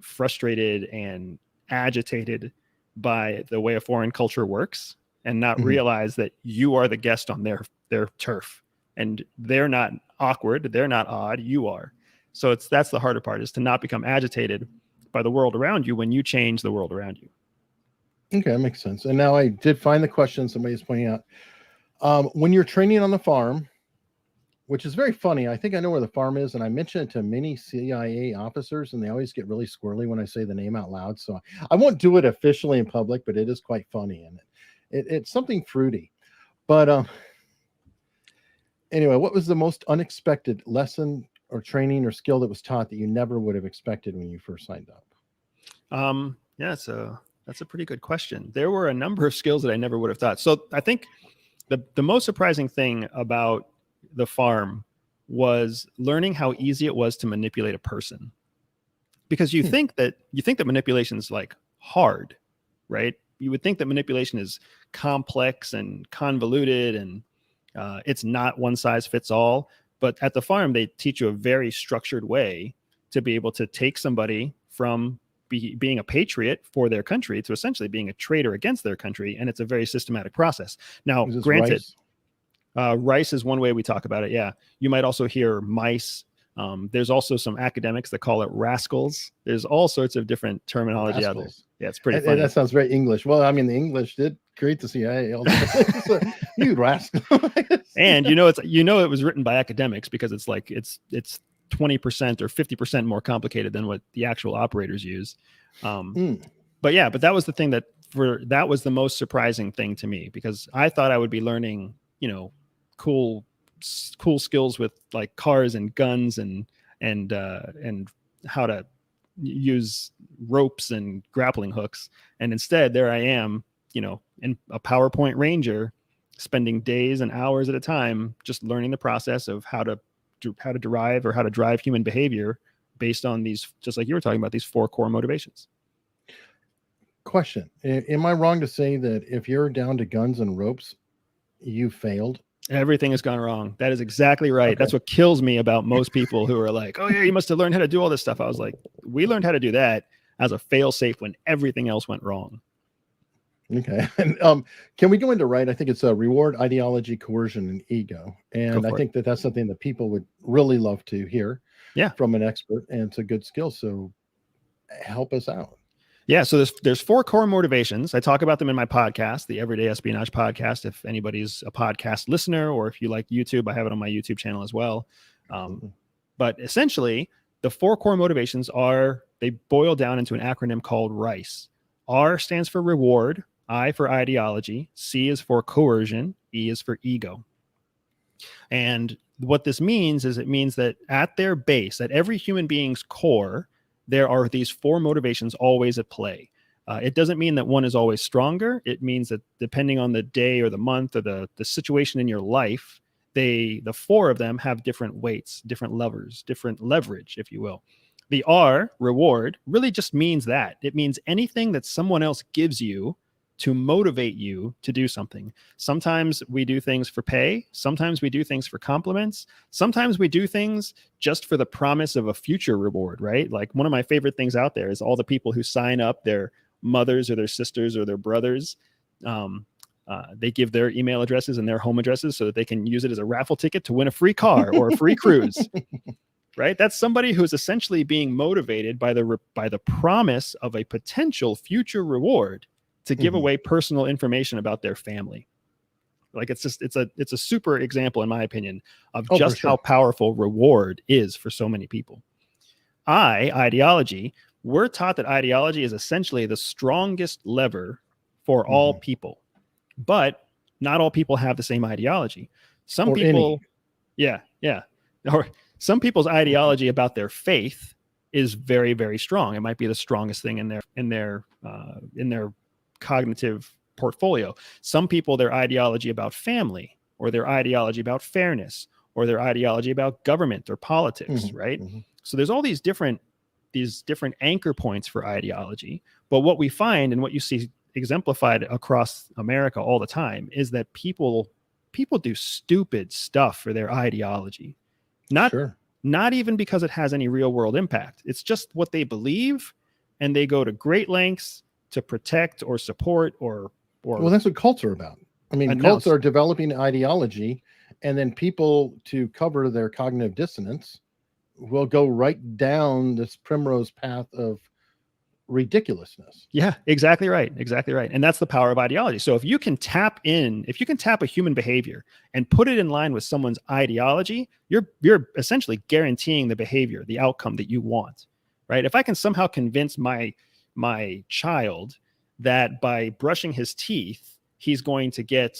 frustrated and agitated by the way a foreign culture works and not realize that you are the guest on their turf and they're not awkward, they're not odd, you are. So that's the harder part, is to not become agitated by the world around you when you change the world around you. Okay, that makes sense. And now I did find the question somebody's pointing out. When you're training on the farm, which is very funny, I think I know where the farm is, and I mentioned it to many CIA officers, and they always get really squirrely when I say the name out loud. So I won't do it officially in public, but it is quite funny, and it's something fruity. But anyway, what was the most unexpected lesson or training or skill that was taught that you never would have expected when you first signed up? Yeah, that's a pretty good question. There were a number of skills that I never would have thought. So I think the most surprising thing about the farm was learning how easy it was to manipulate a person. Because you think that manipulation is like hard, right? You would think that manipulation is complex and convoluted and it's not one size fits all. But at the farm, they teach you a very structured way to be able to take somebody from being a patriot for their country to essentially being a traitor against their country. And it's a very systematic process. Now, granted, rice is one way we talk about it. Yeah. You might also hear mice. There's also some academics that call it rascals. There's all sorts of different terminology out there. Yeah, it's pretty funny. That sounds very English. Well, I mean, the English did create the CIA. So, you rascal. And it was written by academics because it's 20% or 50% more complicated than what the actual operators use. But that was the thing that was the most surprising thing to me, because I thought I would be learning, cool skills with like cars and guns and how to use ropes and grappling hooks. And instead there I am in a PowerPoint Ranger, spending days and hours at a time just learning the process of how to derive or how to drive human behavior based on these, just like you were talking about, these 4 core motivations. Question: am I wrong to say that if you're down to guns and ropes, you failed? Everything has gone wrong. That is exactly right. Okay. That's what kills me about most people who are like, oh yeah, you must have learned how to do all this stuff. I was like, we learned how to do that as a fail safe when everything else went wrong. Okay. And can we go into right? I think it's a reward, ideology, coercion, and ego. And I think that that's something that people would really love to hear from an expert, and it's a good skill. So help us out. Yeah, so there's 4 core motivations. I talk about them in my podcast, the Everyday Espionage podcast. If anybody's a podcast listener, or if you like YouTube, I have it on my YouTube channel as well. But essentially, the 4 core motivations they boil down into an acronym called RICE. R stands for reward, I for ideology, C is for coercion, E is for ego. And what this means is it means that at their base, at every human being's core, there are these 4 motivations always at play. It doesn't mean that one is always stronger. It means that depending on the day or the month or the situation in your life, the 4 of them have different weights, different levers, different leverage, if you will. The R, reward, really just means that. It means anything that someone else gives you to motivate you to do something. Sometimes we do things for pay. Sometimes we do things for compliments. Sometimes we do things just for the promise of a future reward, right? Like one of my favorite things out there is all the people who sign up their mothers or their sisters or their brothers. They give their email addresses and their home addresses so that they can use it as a raffle ticket to win a free car or a free cruise. Right? That's somebody who's essentially being motivated by the promise of a potential future reward to give away personal information about their family. Like it's a super example, in my opinion, of just how powerful reward is for so many people. Ideology, we're taught that ideology is essentially the strongest lever for all people, but not all people have the same ideology. Some people, or some people's ideology about their faith is very, very strong. It might be the strongest thing in their cognitive portfolio. Some people, their ideology about family, or their ideology about fairness, or their ideology about government or politics, right? So there's all these different anchor points for ideology. But what we find, and what you see exemplified across America all the time, is that people do stupid stuff for their ideology. Not even because it has any real world impact. It's just what they believe, and they go to great lengths to protect or support or well, that's what cults are about. I mean, cults are developing ideology, and then people, to cover their cognitive dissonance, will go right down this primrose path of ridiculousness. Yeah, exactly right. Exactly right. And that's the power of ideology. So if you can tap a human behavior and put it in line with someone's ideology, you're essentially guaranteeing the behavior, the outcome that you want, right? If I can somehow convince my child that by brushing his teeth, he's going to get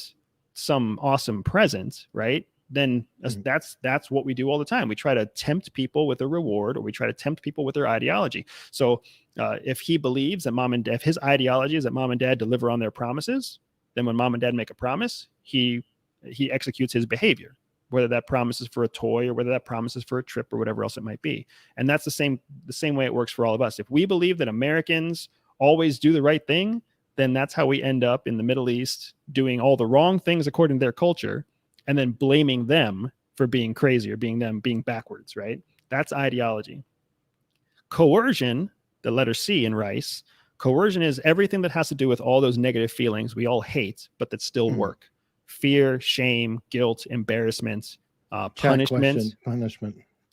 some awesome present, right? Then that's what we do all the time. We try to tempt people with a reward, or we try to tempt people with their ideology. So if he believes that if his ideology is that mom and dad deliver on their promises, then when mom and dad make a promise, he executes his behavior, whether that promise is for a toy or whether that promise is for a trip or whatever else it might be. And that's the same way it works for all of us. If we believe that Americans always do the right thing, then that's how we end up in the Middle East doing all the wrong things according to their culture, and then blaming them for being crazy or being backwards, right? That's ideology. Coercion, the letter C in Rice, coercion is everything that has to do with all those negative feelings we all hate, but that still work. Fear, shame, guilt, embarrassment, punishment.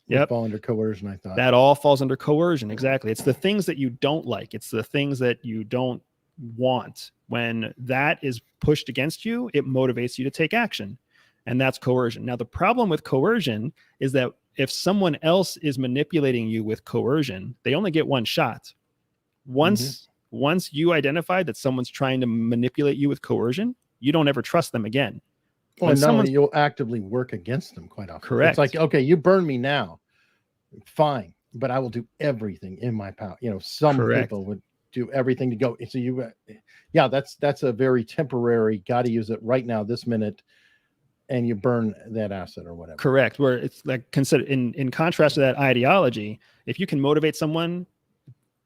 Yep. Fall under coercion, I thought. That all falls under coercion, exactly. It's the things that you don't like. It's the things that you don't want. When that is pushed against you, it motivates you to take action. And that's coercion. Now, the problem with coercion is that if someone else is manipulating you with coercion, they only get one shot. Once you identify that someone's trying to manipulate you with coercion, you don't ever trust them again. Well, no, you'll actively work against them quite often. Correct. It's like, okay, you burn me now. Fine. But I will do everything in my power. Some people would do everything to go. So yeah, that's a very temporary, got to use it right now, this minute, and you burn that asset or whatever. Correct. Where it's like, consider in contrast to that ideology, if you can motivate someone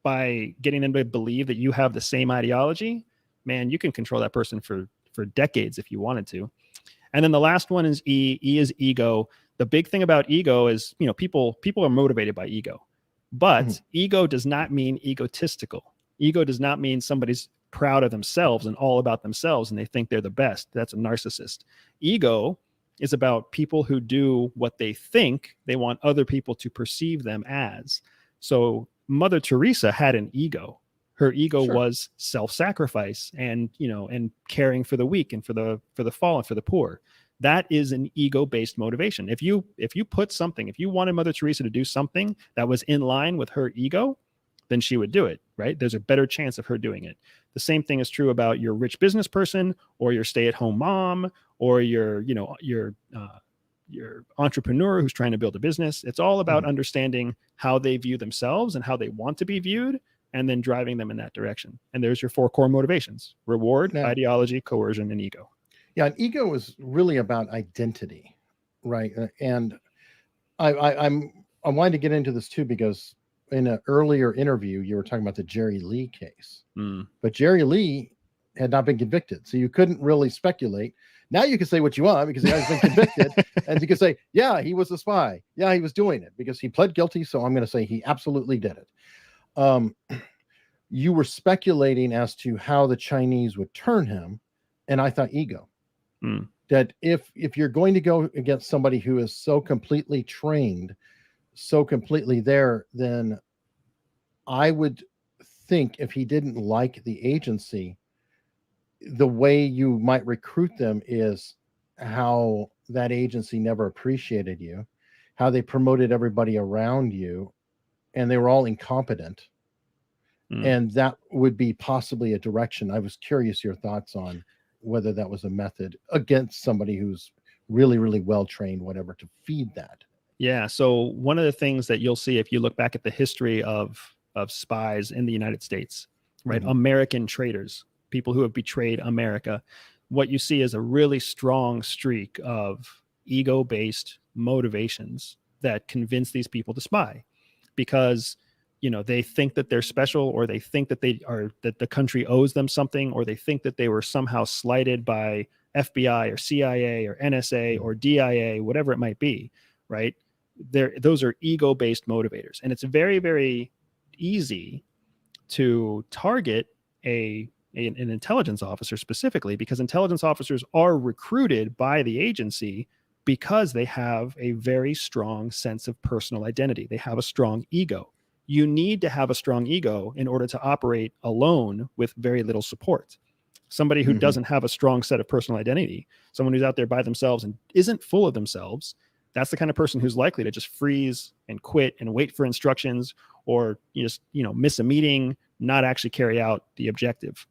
by getting them to believe that you have the same ideology, man, you can control that person for decades if you wanted to. And then the last one is E. E is ego. The big thing about ego is, people are motivated by ego, but ego does not mean egotistical. Ego does not mean somebody's proud of themselves and all about themselves and they think they're the best. That's a narcissist. Ego is about people who do what they think they want other people to perceive them as. So Mother Teresa had an ego. Her ego was self-sacrifice and caring for the weak and for the fallen, for the poor. That is an ego-based motivation. If you wanted Mother Teresa to do something that was in line with her ego, then she would do it, right? There's a better chance of her doing it. The same thing is true about your rich business person or your stay-at-home mom or your entrepreneur who's trying to build a business. It's all about understanding how they view themselves and how they want to be viewed, and then driving them in that direction. And there's your 4 core motivations: reward, ideology, coercion, and ego. Yeah, and ego is really about identity, right? And I wanted to get into this too, because in an earlier interview, you were talking about the Jerry Lee case. But Jerry Lee had not been convicted, so you couldn't really speculate. Now you can say what you want because he has been convicted, and you can say, yeah, he was a spy. Yeah, he was doing it because he pled guilty, so I'm going to say he absolutely did it. You were speculating as to how the Chinese would turn him, and I thought ego. That if you're going to go against somebody who is so completely trained, so completely there, then I would think if he didn't like the agency, the way you might recruit them is how that agency never appreciated you, how they promoted everybody around you, and they were all incompetent. And that would be possibly a direction. I was curious your thoughts on whether that was a method against somebody who's really, really well trained, whatever, to feed that. Yeah. So one of the things that you'll see if you look back at the history of spies in the United States, right? American traitors, people who have betrayed America, what you see is a really strong streak of ego-based motivations that convince these people to spy, because they think that they're special, or they think that that the country owes them something, or they think that they were somehow slighted by FBI or CIA or NSA or DIA, whatever it might be, right? Those are ego-based motivators. And it's very, very easy to target an intelligence officer specifically, because intelligence officers are recruited by the agency because they have a very strong sense of personal identity. They have a strong ego. You need to have a strong ego in order to operate alone with very little support. Somebody who doesn't have a strong set of personal identity, someone who's out there by themselves and isn't full of themselves, that's the kind of person who's likely to just freeze and quit and wait for instructions, or miss a meeting, not actually carry out the objective.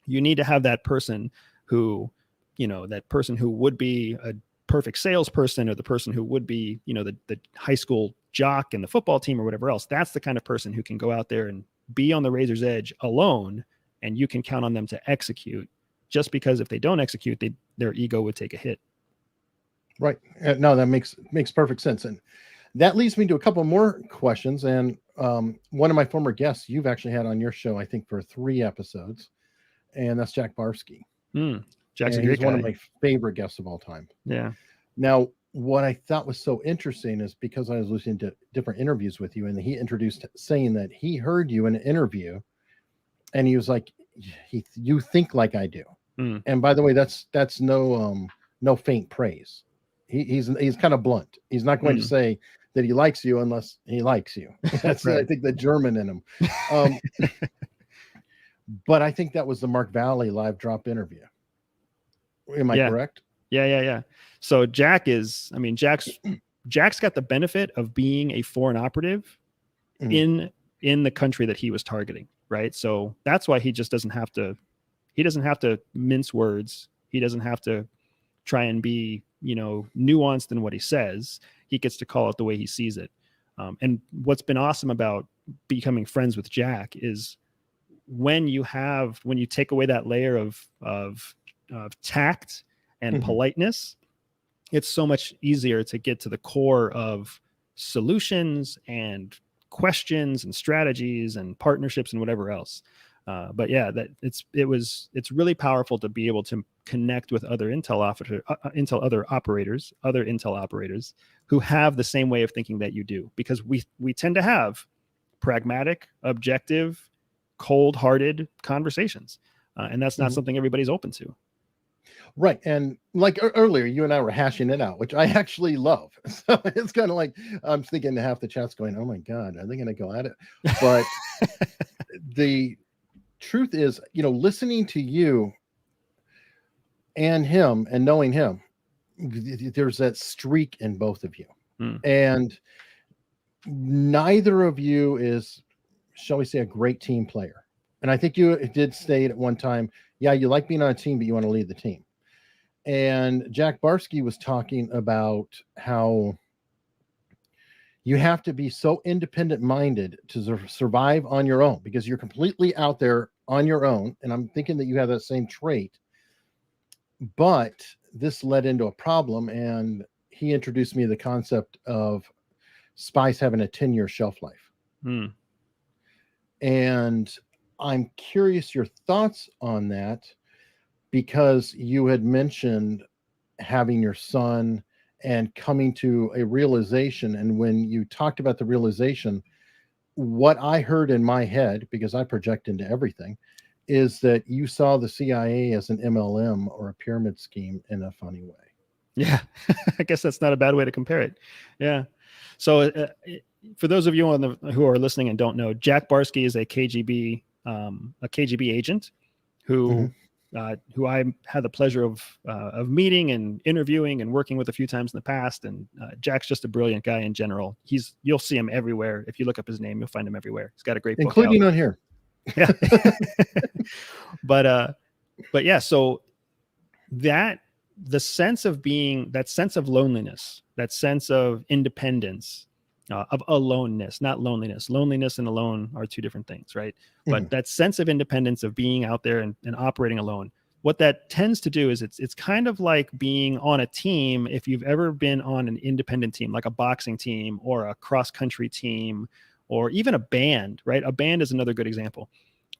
You need to have that person who would be a perfect salesperson, or the person who would be, the high school jock in the football team or whatever else. That's the kind of person who can go out there and be on the razor's edge alone, and you can count on them to execute, just because if they don't execute, their ego would take a hit. Right. No, that makes perfect sense. And that leads me to a couple more questions. And one of my former guests you've actually had on your show, I think, for 3 episodes, and that's Jack Barsky. Jack's and a great guy. One of my favorite guests of all time. Yeah. Now, what I thought was so interesting is because I was listening to different interviews with you, and he introduced saying that he heard you in an interview, and he was like, "You think like I do." And by the way, that's no faint praise. He's kind of blunt. He's not going to say that he likes you unless he likes you. That's right. I think the German in him. But I think that was the Mark Valley live drop interview. Am I correct? Yeah. So Jack's got the benefit of being a foreign operative in the country that he was targeting, right? So that's why he doesn't have to mince words. He doesn't have to try and be, nuanced in what he says. He gets to call it the way he sees it. And what's been awesome about becoming friends with Jack is when you take away that layer of tact and politeness, it's so much easier to get to the core of solutions and questions and strategies and partnerships and whatever else. But yeah, it's really powerful to be able to connect with other Intel operators who have the same way of thinking that you do, because we tend to have pragmatic, objective, cold-hearted conversations, and that's not something everybody's open to. Right. And like earlier, you and I were hashing it out, which I actually love. So it's kind of like, I'm thinking half the chat's going, oh my God, are they going to go at it? But the truth is, listening to you and him and knowing him, there's that streak in both of you. And neither of you is, shall we say, a great team player. And I think you did state at one time, yeah, you like being on a team, but you want to lead the team. And Jack Barsky was talking about how you have to be so independent minded to survive on your own, because you're completely out there on your own. And I'm thinking that you have that same trait, but this led into a problem. And he introduced me to the concept of spies having a 10-year shelf life. And I'm curious your thoughts on that, because you had mentioned having your son and coming to a realization. And when you talked about the realization, what I heard in my head, because I project into everything, is that you saw the CIA as an MLM or a pyramid scheme in a funny way. Yeah. I guess that's not a bad way to compare it. Yeah. So for those of you who are listening and don't know, Jack Barsky is a KGB agent who I had the pleasure of meeting and interviewing and working with a few times in the past. And Jack's just a brilliant guy in general. You'll see him everywhere. If you look up his name, you'll find him everywhere. He's got a great book, including on here. Yeah. But yeah, so that sense of loneliness, that sense of independence, of aloneness, not loneliness. Loneliness and alone are two different things, right? But that sense of independence, of being out there and operating alone, what that tends to do is it's kind of like being on a team. If you've ever been on an independent team, like a boxing team or a cross-country team, or even a band, right? A band is another good example.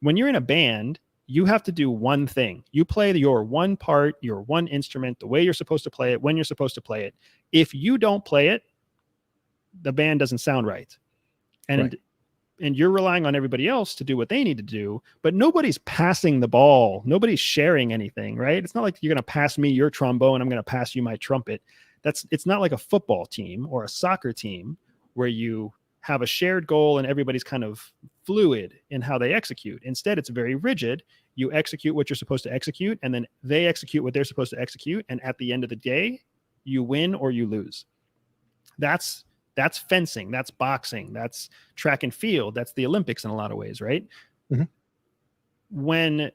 When you're in a band, you have to do one thing. You play your one part, your one instrument, the way you're supposed to play it, when you're supposed to play it. If you don't play it, the band doesn't sound right. And you're relying on everybody else to do what they need to do, but nobody's passing the ball. Nobody's sharing anything, right? It's not like you're going to pass me your trombone, I'm going to pass you my trumpet. It's not like a football team or a soccer team where you have a shared goal and everybody's kind of fluid in how they execute. Instead, it's very rigid. You execute what you're supposed to execute, and then they execute what they're supposed to execute. And at the end of the day, you win or you lose. That's fencing, that's boxing, that's track and field, that's the Olympics in a lot of ways, right? When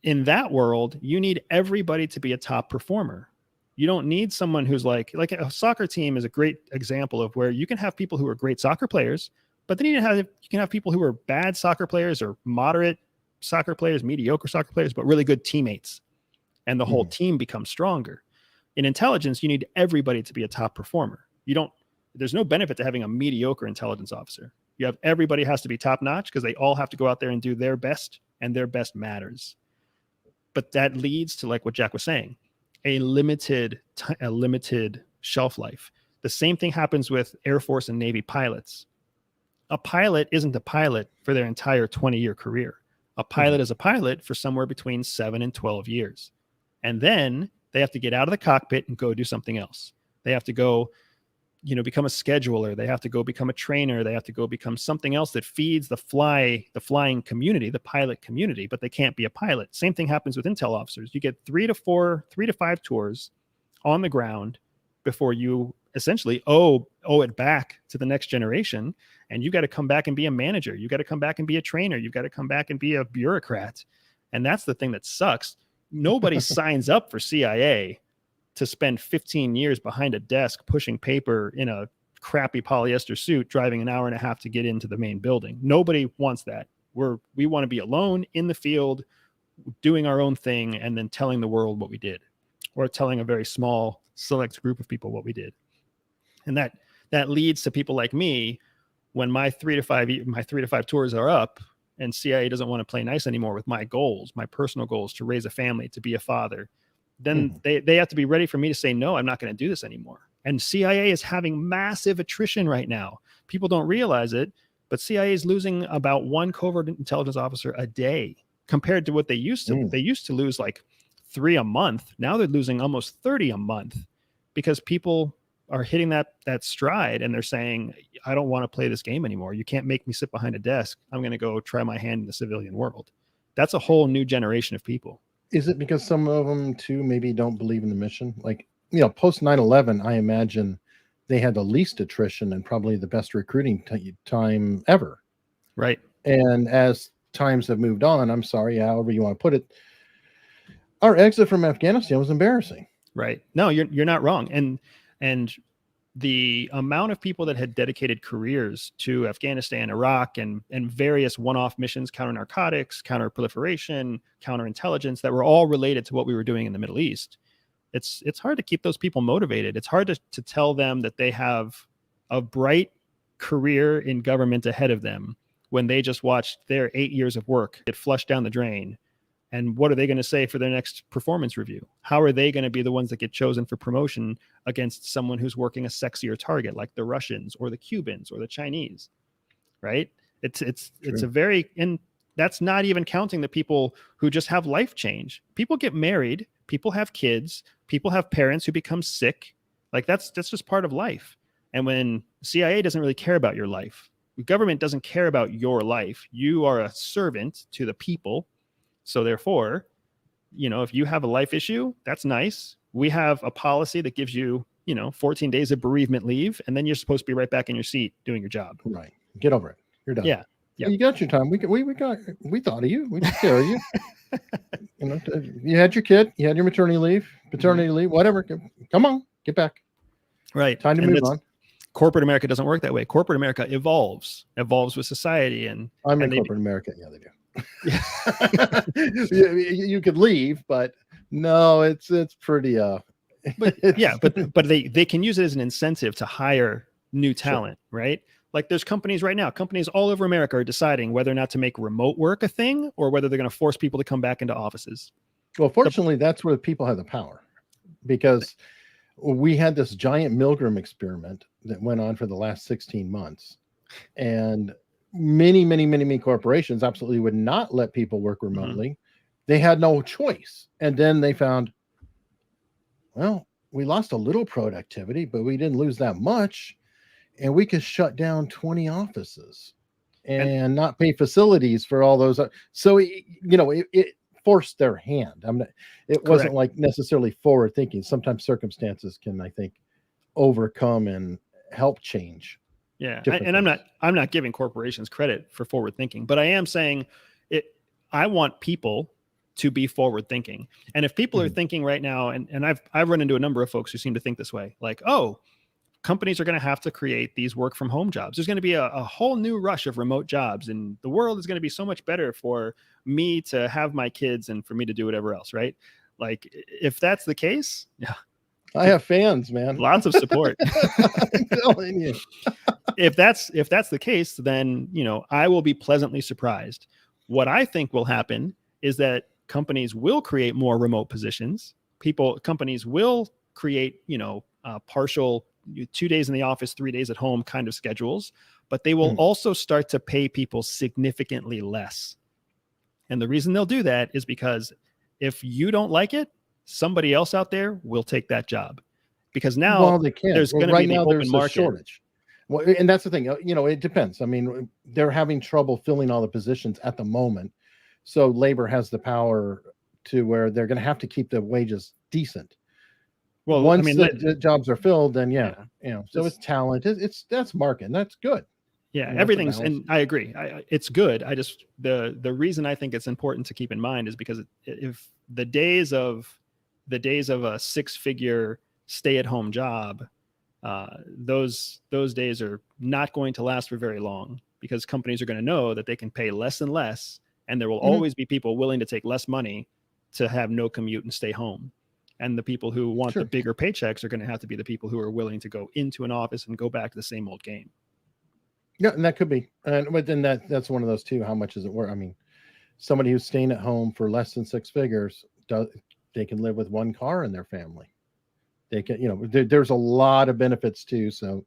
in that world, you need everybody to be a top performer. You don't need someone who's like a soccer team is a great example of where you can have people who are great soccer players, but then you can have people who are bad soccer players or moderate soccer players, mediocre soccer players, but really good teammates. And the whole team becomes stronger. In intelligence, you need everybody to be a top performer. There's no benefit to having a mediocre intelligence officer. You have everybody has to be top notch because they all have to go out there and do their best, and their best matters. But that leads to, like what Jack was saying, a limited shelf life. The same thing happens with Air Force and Navy pilots. A pilot isn't a pilot for their entire 20-year career. A pilot is a pilot for somewhere between 7 and 12 years. And then they have to get out of the cockpit and go do something else. They have to go become a scheduler. They have to go become a trainer. They have to go become something else that feeds the flying community, the pilot community, but they can't be a pilot. Same thing happens with intel officers. You get 3 to 5 tours on the ground before you essentially owe it back to the next generation. And you got to come back and be a manager. You got to come back and be a trainer. You got to come back and be a bureaucrat. And that's the thing that sucks. Nobody signs up for CIA to spend 15 years behind a desk pushing paper in a crappy polyester suit, driving an hour and a half to get into the main building. Nobody wants that. We want to be alone in the field, doing our own thing, and then telling the world what we did, or telling a very small select group of people what we did. And that leads to people like me, when my 3 to 5 tours are up and CIA doesn't want to play nice anymore with my goals, my personal goals to raise a family, to be a father, then they have to be ready for me to say, no, I'm not going to do this anymore. And CIA is having massive attrition right now. People don't realize it, but CIA is losing about 1 covert intelligence officer a day compared to what they used to. They used to lose like 3 a month. Now they're losing almost 30 a month because people are hitting that stride and they're saying, I don't want to play this game anymore. You can't make me sit behind a desk. I'm going to go try my hand in the civilian world. That's a whole new generation of people. Is it because some of them too maybe don't believe in the mission? Like, you know, post 9/11, I imagine they had the least attrition and probably the best recruiting time ever. Right. And as times have moved on, I'm sorry, however you want to put it, our exit from Afghanistan was embarrassing. Right. No, you're not wrong. And the amount of people that had dedicated careers to Afghanistan, Iraq, and various one-off missions, counter-narcotics, counter-proliferation, counterintelligence, that were all related to what we were doing in the Middle East. It's hard to keep those people motivated. It's hard to tell them that they have a bright career in government ahead of them when they just watched their 8 years of work get flushed down the drain. And what are they going to say for their next performance review? How are they going to be the ones that get chosen for promotion against someone who's working a sexier target, like the Russians or the Cubans or the Chinese, right? It's a very, and that's not even counting the people who just have life change. People get married, people have kids, people have parents who become sick. Like that's just part of life. And when CIA doesn't really care about your life, the government doesn't care about your life. You are a servant to the people. So therefore, you know, if you have a life issue, that's nice. We have a policy that gives you, 14 days of bereavement leave, and then you're supposed to be right back in your seat doing your job. Right. Get over it. You're done. Yeah. You got your time. We thought of you. We took care of you. You had your kid. You had your maternity leave, paternity leave, whatever. Come on, get back. Right. Time to move on. Corporate America doesn't work that way. Corporate America evolves with society, and I'm in corporate America. Yeah, they do. you could leave, but no, it's pretty but they can use it as an incentive to hire new talent. Sure. Right? Like there's companies right now, companies all over America are deciding whether or not to make remote work a thing or whether they're going to force people to come back into offices. Well, fortunately, that's where people have the power, because we had this giant Milgram experiment that went on for the last 16 months, and many corporations absolutely would not let people work remotely. They had no choice. And then they found, well, we lost a little productivity, but we didn't lose that much. And we could shut down 20 offices and not pay facilities for all those. So, it forced their hand. It wasn't like necessarily forward thinking. Sometimes circumstances can, I think, overcome and help change. Yeah. And I'm not giving corporations credit for forward thinking, but I am saying I want people to be forward thinking. And if people are thinking right now, and I've run into a number of folks who seem to think this way, like, oh, companies are going to have to create these work from home jobs. There's going to be a whole new rush of remote jobs, and the world is going to be so much better for me to have my kids and for me to do whatever else. Right. Like if that's the case, yeah. I have fans, man. Lots of support. I'm telling you. If that's the case, then, I will be pleasantly surprised. What I think will happen is that companies will create more remote positions. Companies will create, partial 2 days in the office, 3 days at home kind of schedules, but they will also start to pay people significantly less. And the reason they'll do that is because if you don't like it, somebody else out there will take that job, because now there's going to be the open market shortage. Well, and that's the thing, it depends. I mean, they're having trouble filling all the positions at the moment. So labor has the power to where they're going to have to keep the wages decent. Well, once the jobs are filled, then so it's talent. That's market. And that's good. Yeah, everything's, and I agree. It's good. I just, the reason I think it's important to keep in mind is because if the days of a 6-figure stay-at-home job those days are not going to last for very long, because companies are going to know that they can pay less and less, and there will always be people willing to take less money to have no commute and stay home. And the people who want the bigger paychecks are going to have to be the people who are willing to go into an office and go back to the same old game. Yeah, and that could be. But then that's one of those too. How much is it worth? I mean, somebody who's staying at home for less than 6 figures, they can live with one car in their family. They can, there's a lot of benefits too. So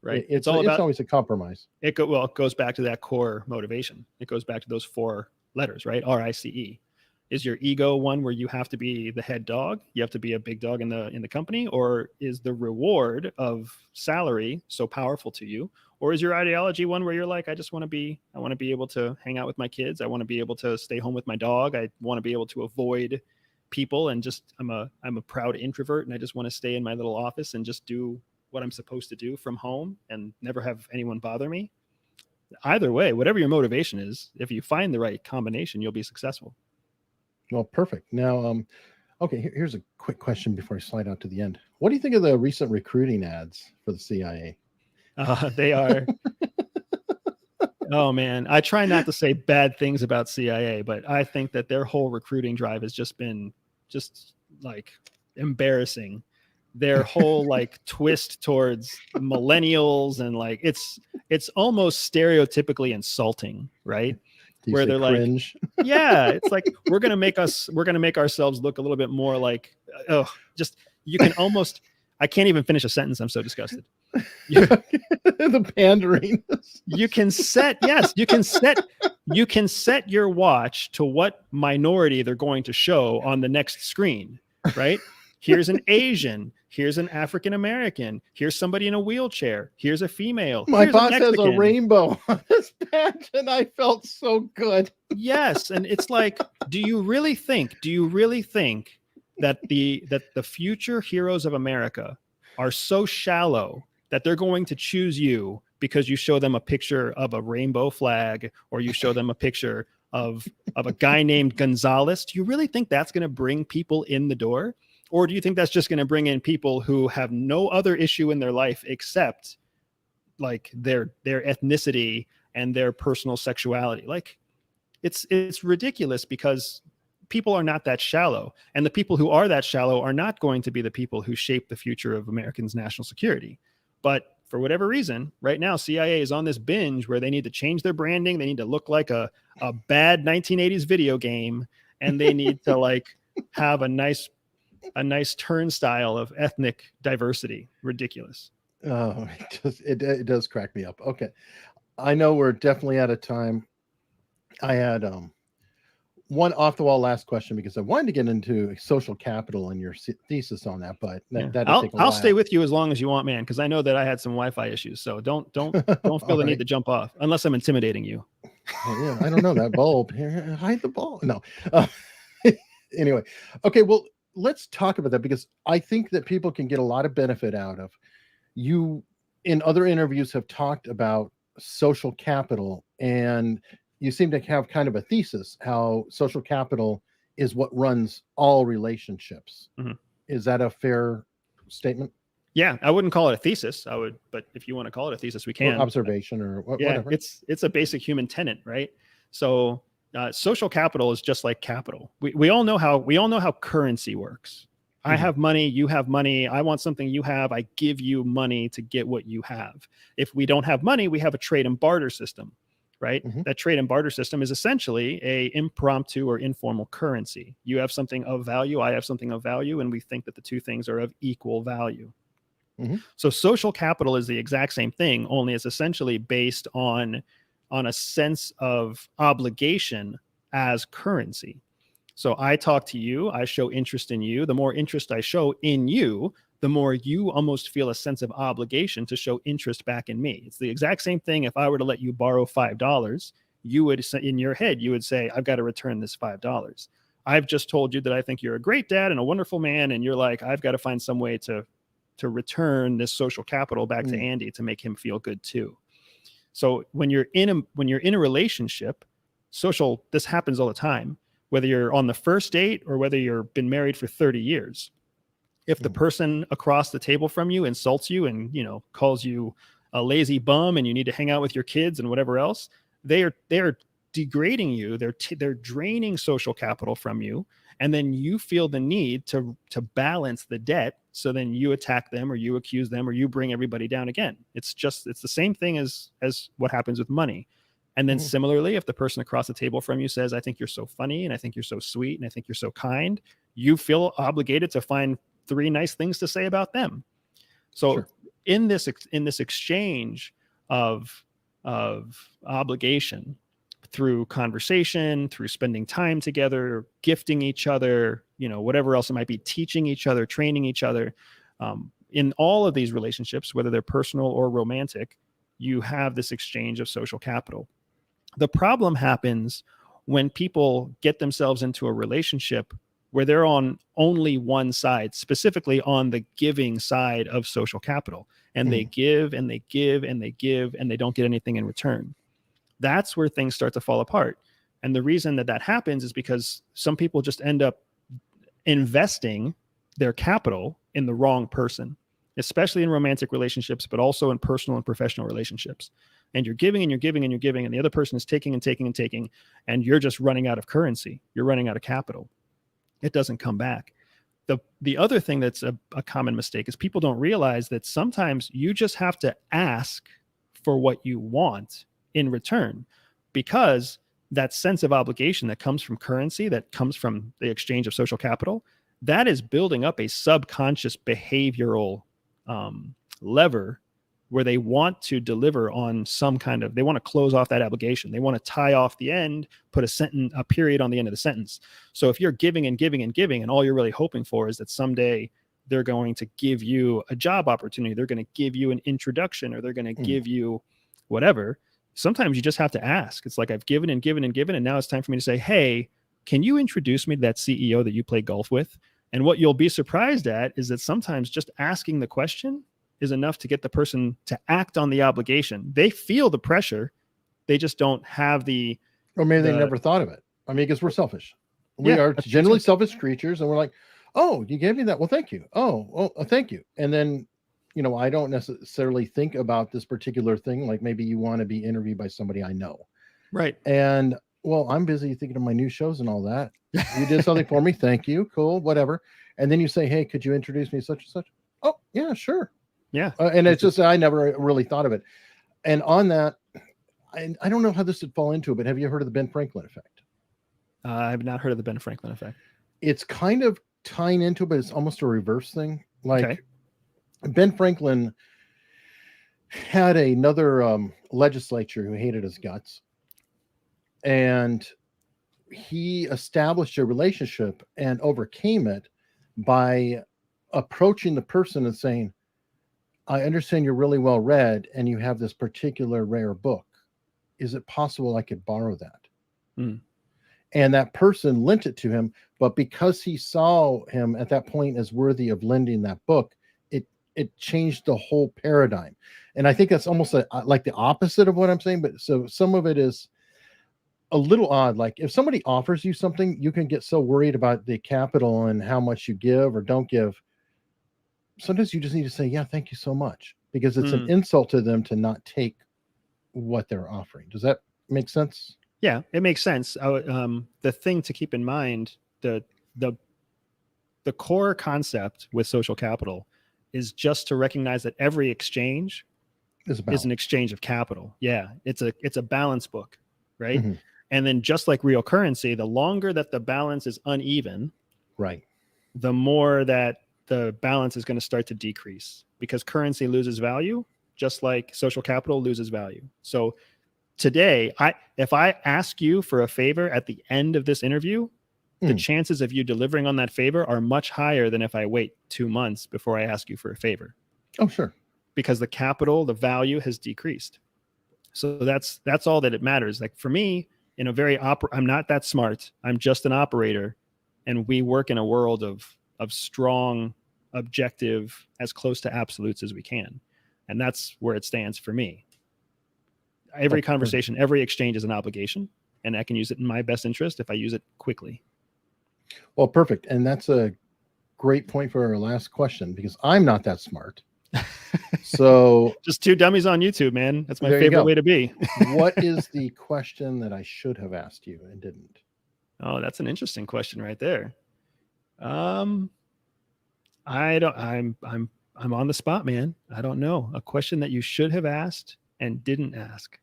right. It's always a compromise. It goes back to that core motivation. It goes back to those 4 letters, right? RICE. Is your ego one where you have to be the head dog? You have to be a big dog in the company? Or is the reward of salary so powerful to you? Or is your ideology one where you're like, I want to be able to hang out with my kids. I want to be able to stay home with my dog. I want to be able to avoid people, and just I'm a proud introvert, and I just want to stay in my little office and just do what I'm supposed to do from home and never have anyone bother me. Either way, whatever your motivation is, if you find the right combination, you'll be successful. Well, perfect. Now, okay, here's a quick question before I slide out to the end. What do you think of the recent recruiting ads for the CIA? They are. Oh man, I try not to say bad things about CIA, but I think that their whole recruiting drive has just been like embarrassing. Their whole like twist towards millennials, and like it's almost stereotypically insulting, right? Where they're cringe? Like, yeah, it's like we're gonna make ourselves look a little bit more like, you can almost. I can't even finish a sentence. I'm so disgusted. The pandering. You can set your watch to what minority they're going to show on the next screen, right? Here's an Asian. Here's an African American. Here's somebody in a wheelchair. Here's a female. My boss has a rainbow on this badge, and I felt so good. Yes, and it's like, do you really think that the future heroes of America are so shallow that they're going to choose you because you show them a picture of a rainbow flag, or you show them a picture of a guy named Gonzalez? Do you really think that's going to bring people in the door? Or do you think that's just going to bring in people who have no other issue in their life except like their ethnicity and their personal sexuality? Like, it's ridiculous, because people are not that shallow, and the people who are that shallow are not going to be the people who shape the future of Americans' national security. But for whatever reason, right now, CIA is on this binge where they need to change their branding. They need to look like a bad 1980s video game, and they need to like have a nice turnstile of ethnic diversity. Ridiculous. Oh, it does crack me up. Okay, I know we're definitely out of time. I had one off the wall last question, because I wanted to get into social capital and your thesis on that, but I'll stay with you as long as you want, man, because I know that I had some Wi-Fi issues. So don't feel the need to jump off unless I'm intimidating you. Oh, yeah, I don't know that bulb here. Hide the bulb. No. Anyway, okay. Well, let's talk about that, because I think that people can get a lot of benefit out of you. In other interviews have talked about social capital, and you seem to have kind of a thesis how social capital is what runs all relationships. Mm-hmm. Is that a fair statement? Yeah, I wouldn't call it a thesis. I would, but if you want to call it a thesis, we can. Or observation or whatever. It's a basic human tenet, right? So social capital is just like capital. We all know how currency works. Mm-hmm. I have money, you have money. I want something you have. I give you money to get what you have. If we don't have money, we have a trade and barter system, right? Mm-hmm. That trade and barter system is essentially a impromptu or informal currency. You have something of value, I have something of value, and we think that the two things are of equal value. Mm-hmm. So social capital is the exact same thing, only it's essentially based on a sense of obligation as currency. So I talk to you, I show interest in you. The more interest I show in you, the more you almost feel a sense of obligation to show interest back in me. It's the exact same thing. If I were to let you borrow $5, you would, in your head, you would say, I've got to return this $5. I've just told you that I think you're a great dad and a wonderful man. And you're like, I've got to find some way to return this social capital back to Andy to make him feel good too. So when you're in a relationship, this happens all the time, whether you're on the first date or whether you've been married for 30 years. If the person across the table from you insults you and, you know, calls you a lazy bum and you need to hang out with your kids and whatever else, they're degrading you. They're draining social capital from you. And then you feel the need to balance the debt. So then you attack them or you accuse them or you bring everybody down again. It's the same thing as what happens with money. And then similarly, if the person across the table from you says, I think you're so funny and I think you're so sweet and I think you're so kind, you feel obligated to find 3 nice things to say about them. So in this exchange of obligation, through conversation, through spending time together, gifting each other, you know, whatever else it might be, teaching each other, training each other, in all of these relationships, whether they're personal or romantic, you have this exchange of social capital. The problem happens when people get themselves into a relationship where they're on only one side, specifically on the giving side of social capital, and they give and they give and they give and they don't get anything in return. That's where things start to fall apart. And the reason that happens is because some people just end up investing their capital in the wrong person, especially in romantic relationships, but also in personal and professional relationships. And you're giving and you're giving and you're giving, and the other person is taking and taking and taking, and you're just running out of currency. You're running out of capital. It doesn't come back. The other thing that's a common mistake is people don't realize that sometimes you just have to ask for what you want in return, because that sense of obligation that comes from currency, that comes from the exchange of social capital, that is building up a subconscious behavioral lever where they want to deliver on some kind of, they want to close off that obligation. They want to tie off the end, put a period on the end of the sentence. So if you're giving and giving and giving, and all you're really hoping for is that someday they're going to give you a job opportunity, they're going to give you an introduction, or they're going to give you whatever, sometimes you just have to ask. It's like, I've given and given and given, and now it's time for me to say, hey, can you introduce me to that CEO that you play golf with? And what you'll be surprised at is that sometimes just asking the question is enough to get the person to act on the obligation. They feel the pressure. They just don't have the... Or maybe they never thought of it. I mean, because we're selfish. We are generally selfish creatures, and we're like, oh, you gave me that. Well, thank you. Oh, thank you. And then, you know, I don't necessarily think about this particular thing. Like maybe you want to be interviewed by somebody I know. Right. And well, I'm busy thinking of my new shows and all that. You did something for me. Thank you. Cool. Whatever. And then you say, hey, could you introduce me to such and such? Oh, yeah, sure. Yeah. And it's just, I never really thought of it. And on that, I don't know how this would fall into it, but have you heard of the Ben Franklin effect? I've not heard of the Ben Franklin effect. It's kind of tying into it, but it's almost a reverse thing. Like Ben Franklin had another legislature who hated his guts. And he established a relationship and overcame it by approaching the person and saying, I understand you're really well read and you have this particular rare book. Is it possible I could borrow that? And that person lent it to him, but because he saw him at that point as worthy of lending that book, it changed the whole paradigm. And I think that's almost like the opposite of what I'm saying. But so some of it is a little odd. Like if somebody offers you something, you can get so worried about the capital and how much you give or don't give. Sometimes you just need to say, yeah, thank you so much, because it's an insult to them to not take what they're offering. Does that make sense? Yeah, it makes sense. The thing to keep in mind, the core concept with social capital is just to recognize that every exchange is an exchange of capital. Yeah, it's a balance book, right? And then just like real currency, the longer that the balance is uneven, right, the more that the balance is going to start to decrease, because currency loses value, just like social capital loses value. So today, if I ask you for a favor at the end of this interview, the chances of you delivering on that favor are much higher than if I wait 2 months before I ask you for a favor. Oh, sure. Because the capital, the value has decreased. So that's all that it matters. Like for me, in a very I'm not that smart. I'm just an operator, and we work in a world of strong, objective, as close to absolutes as we can. And that's where it stands for me. Every conversation, every exchange is an obligation, and I can use it in my best interest if I use it quickly. Well, perfect. And that's a great point for our last question, because I'm not that smart. So just two dummies on YouTube, man. That's my favorite way to be. What is the question that I should have asked you and didn't? Oh, that's an interesting question right there. I'm on the spot, man. I don't know. A question that you should have asked and didn't ask.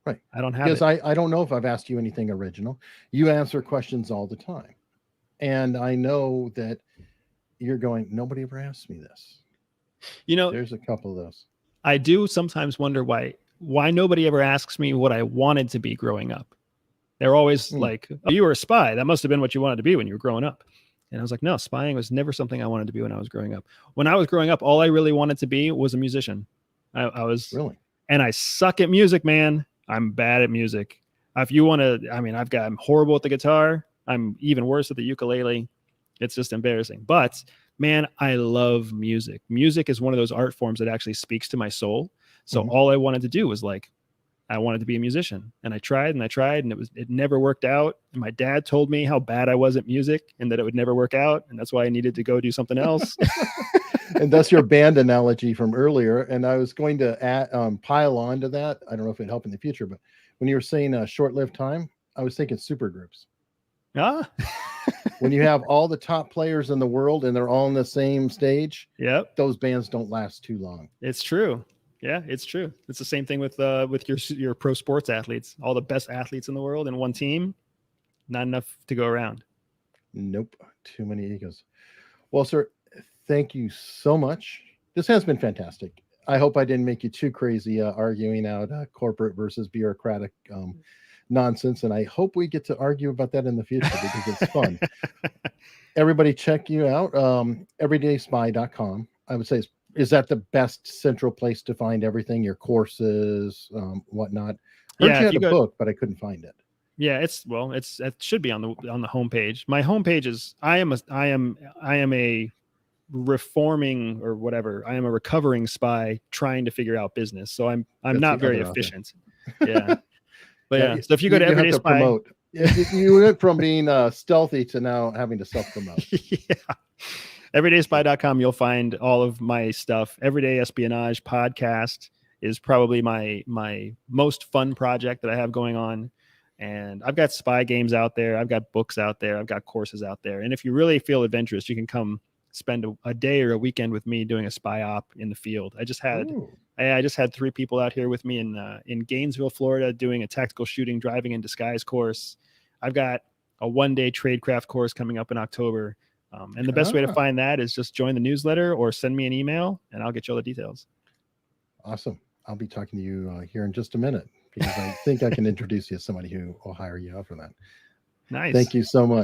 Right. I don't have because I don't know if I've asked you anything original. You answer questions all the time. And I know that you're going, nobody ever asked me this. You know, there's a couple of those. I do sometimes wonder why nobody ever asks me what I wanted to be growing up. They're always like, oh, you were a spy. That must have been what you wanted to be when you were growing up. And I was like, no, spying was never something I wanted to be when I was growing up. When I was growing up, all I really wanted to be was a musician. I was really, and I suck at music, man. I'm bad at music. If you want to, I mean, I'm horrible at the guitar. I'm even worse at the ukulele. It's just embarrassing. But man, I love music. Music is one of those art forms that actually speaks to my soul. So all I wanted to do was like, I wanted to be a musician, and I tried and it never worked out. And my dad told me how bad I was at music and that it would never work out. And that's why I needed to go do something else. And that's your band analogy from earlier. And I was going to pile on to that. I don't know if it'd help in the future, but when you were saying a short-lived time, I was thinking supergroups. When you have all the top players in the world and they're all on the same stage, those bands don't last too long. It's true. Yeah, it's true. It's the same thing with your pro sports athletes. All the best athletes in the world in one team, not enough to go around. Nope, too many egos. Well, sir, thank you so much. This has been fantastic. I hope I didn't make you too crazy arguing out corporate versus bureaucratic nonsense, and I hope we get to argue about that in the future because it's fun. Everybody check you out, EverydaySpy.com. I would say is that the best central place to find everything, your courses, whatnot? Heard you had a book, but I couldn't find it. Yeah, it should be on the homepage. My homepage is I am a reforming or whatever. I am a recovering spy trying to figure out business. So I'm not very efficient. Yeah. But yeah, so if you go to Everyday Spy, promote. You went from being stealthy to now having to self-promote. Yeah. EverydaySpy.com, you'll find all of my stuff. Everyday Espionage podcast is probably my most fun project that I have going on. And I've got spy games out there. I've got books out there. I've got courses out there. And if you really feel adventurous, you can come spend a day or a weekend with me doing a spy op in the field. I just had 3 people out here with me in Gainesville, Florida, doing a tactical shooting, driving in disguise course. I've got a 1-day tradecraft course coming up in October. And the best way to find that is just join the newsletter or send me an email and I'll get you all the details. Awesome. I'll be talking to you here in just a minute because I think I can introduce you to somebody who will hire you out for that. Nice. Thank you so much.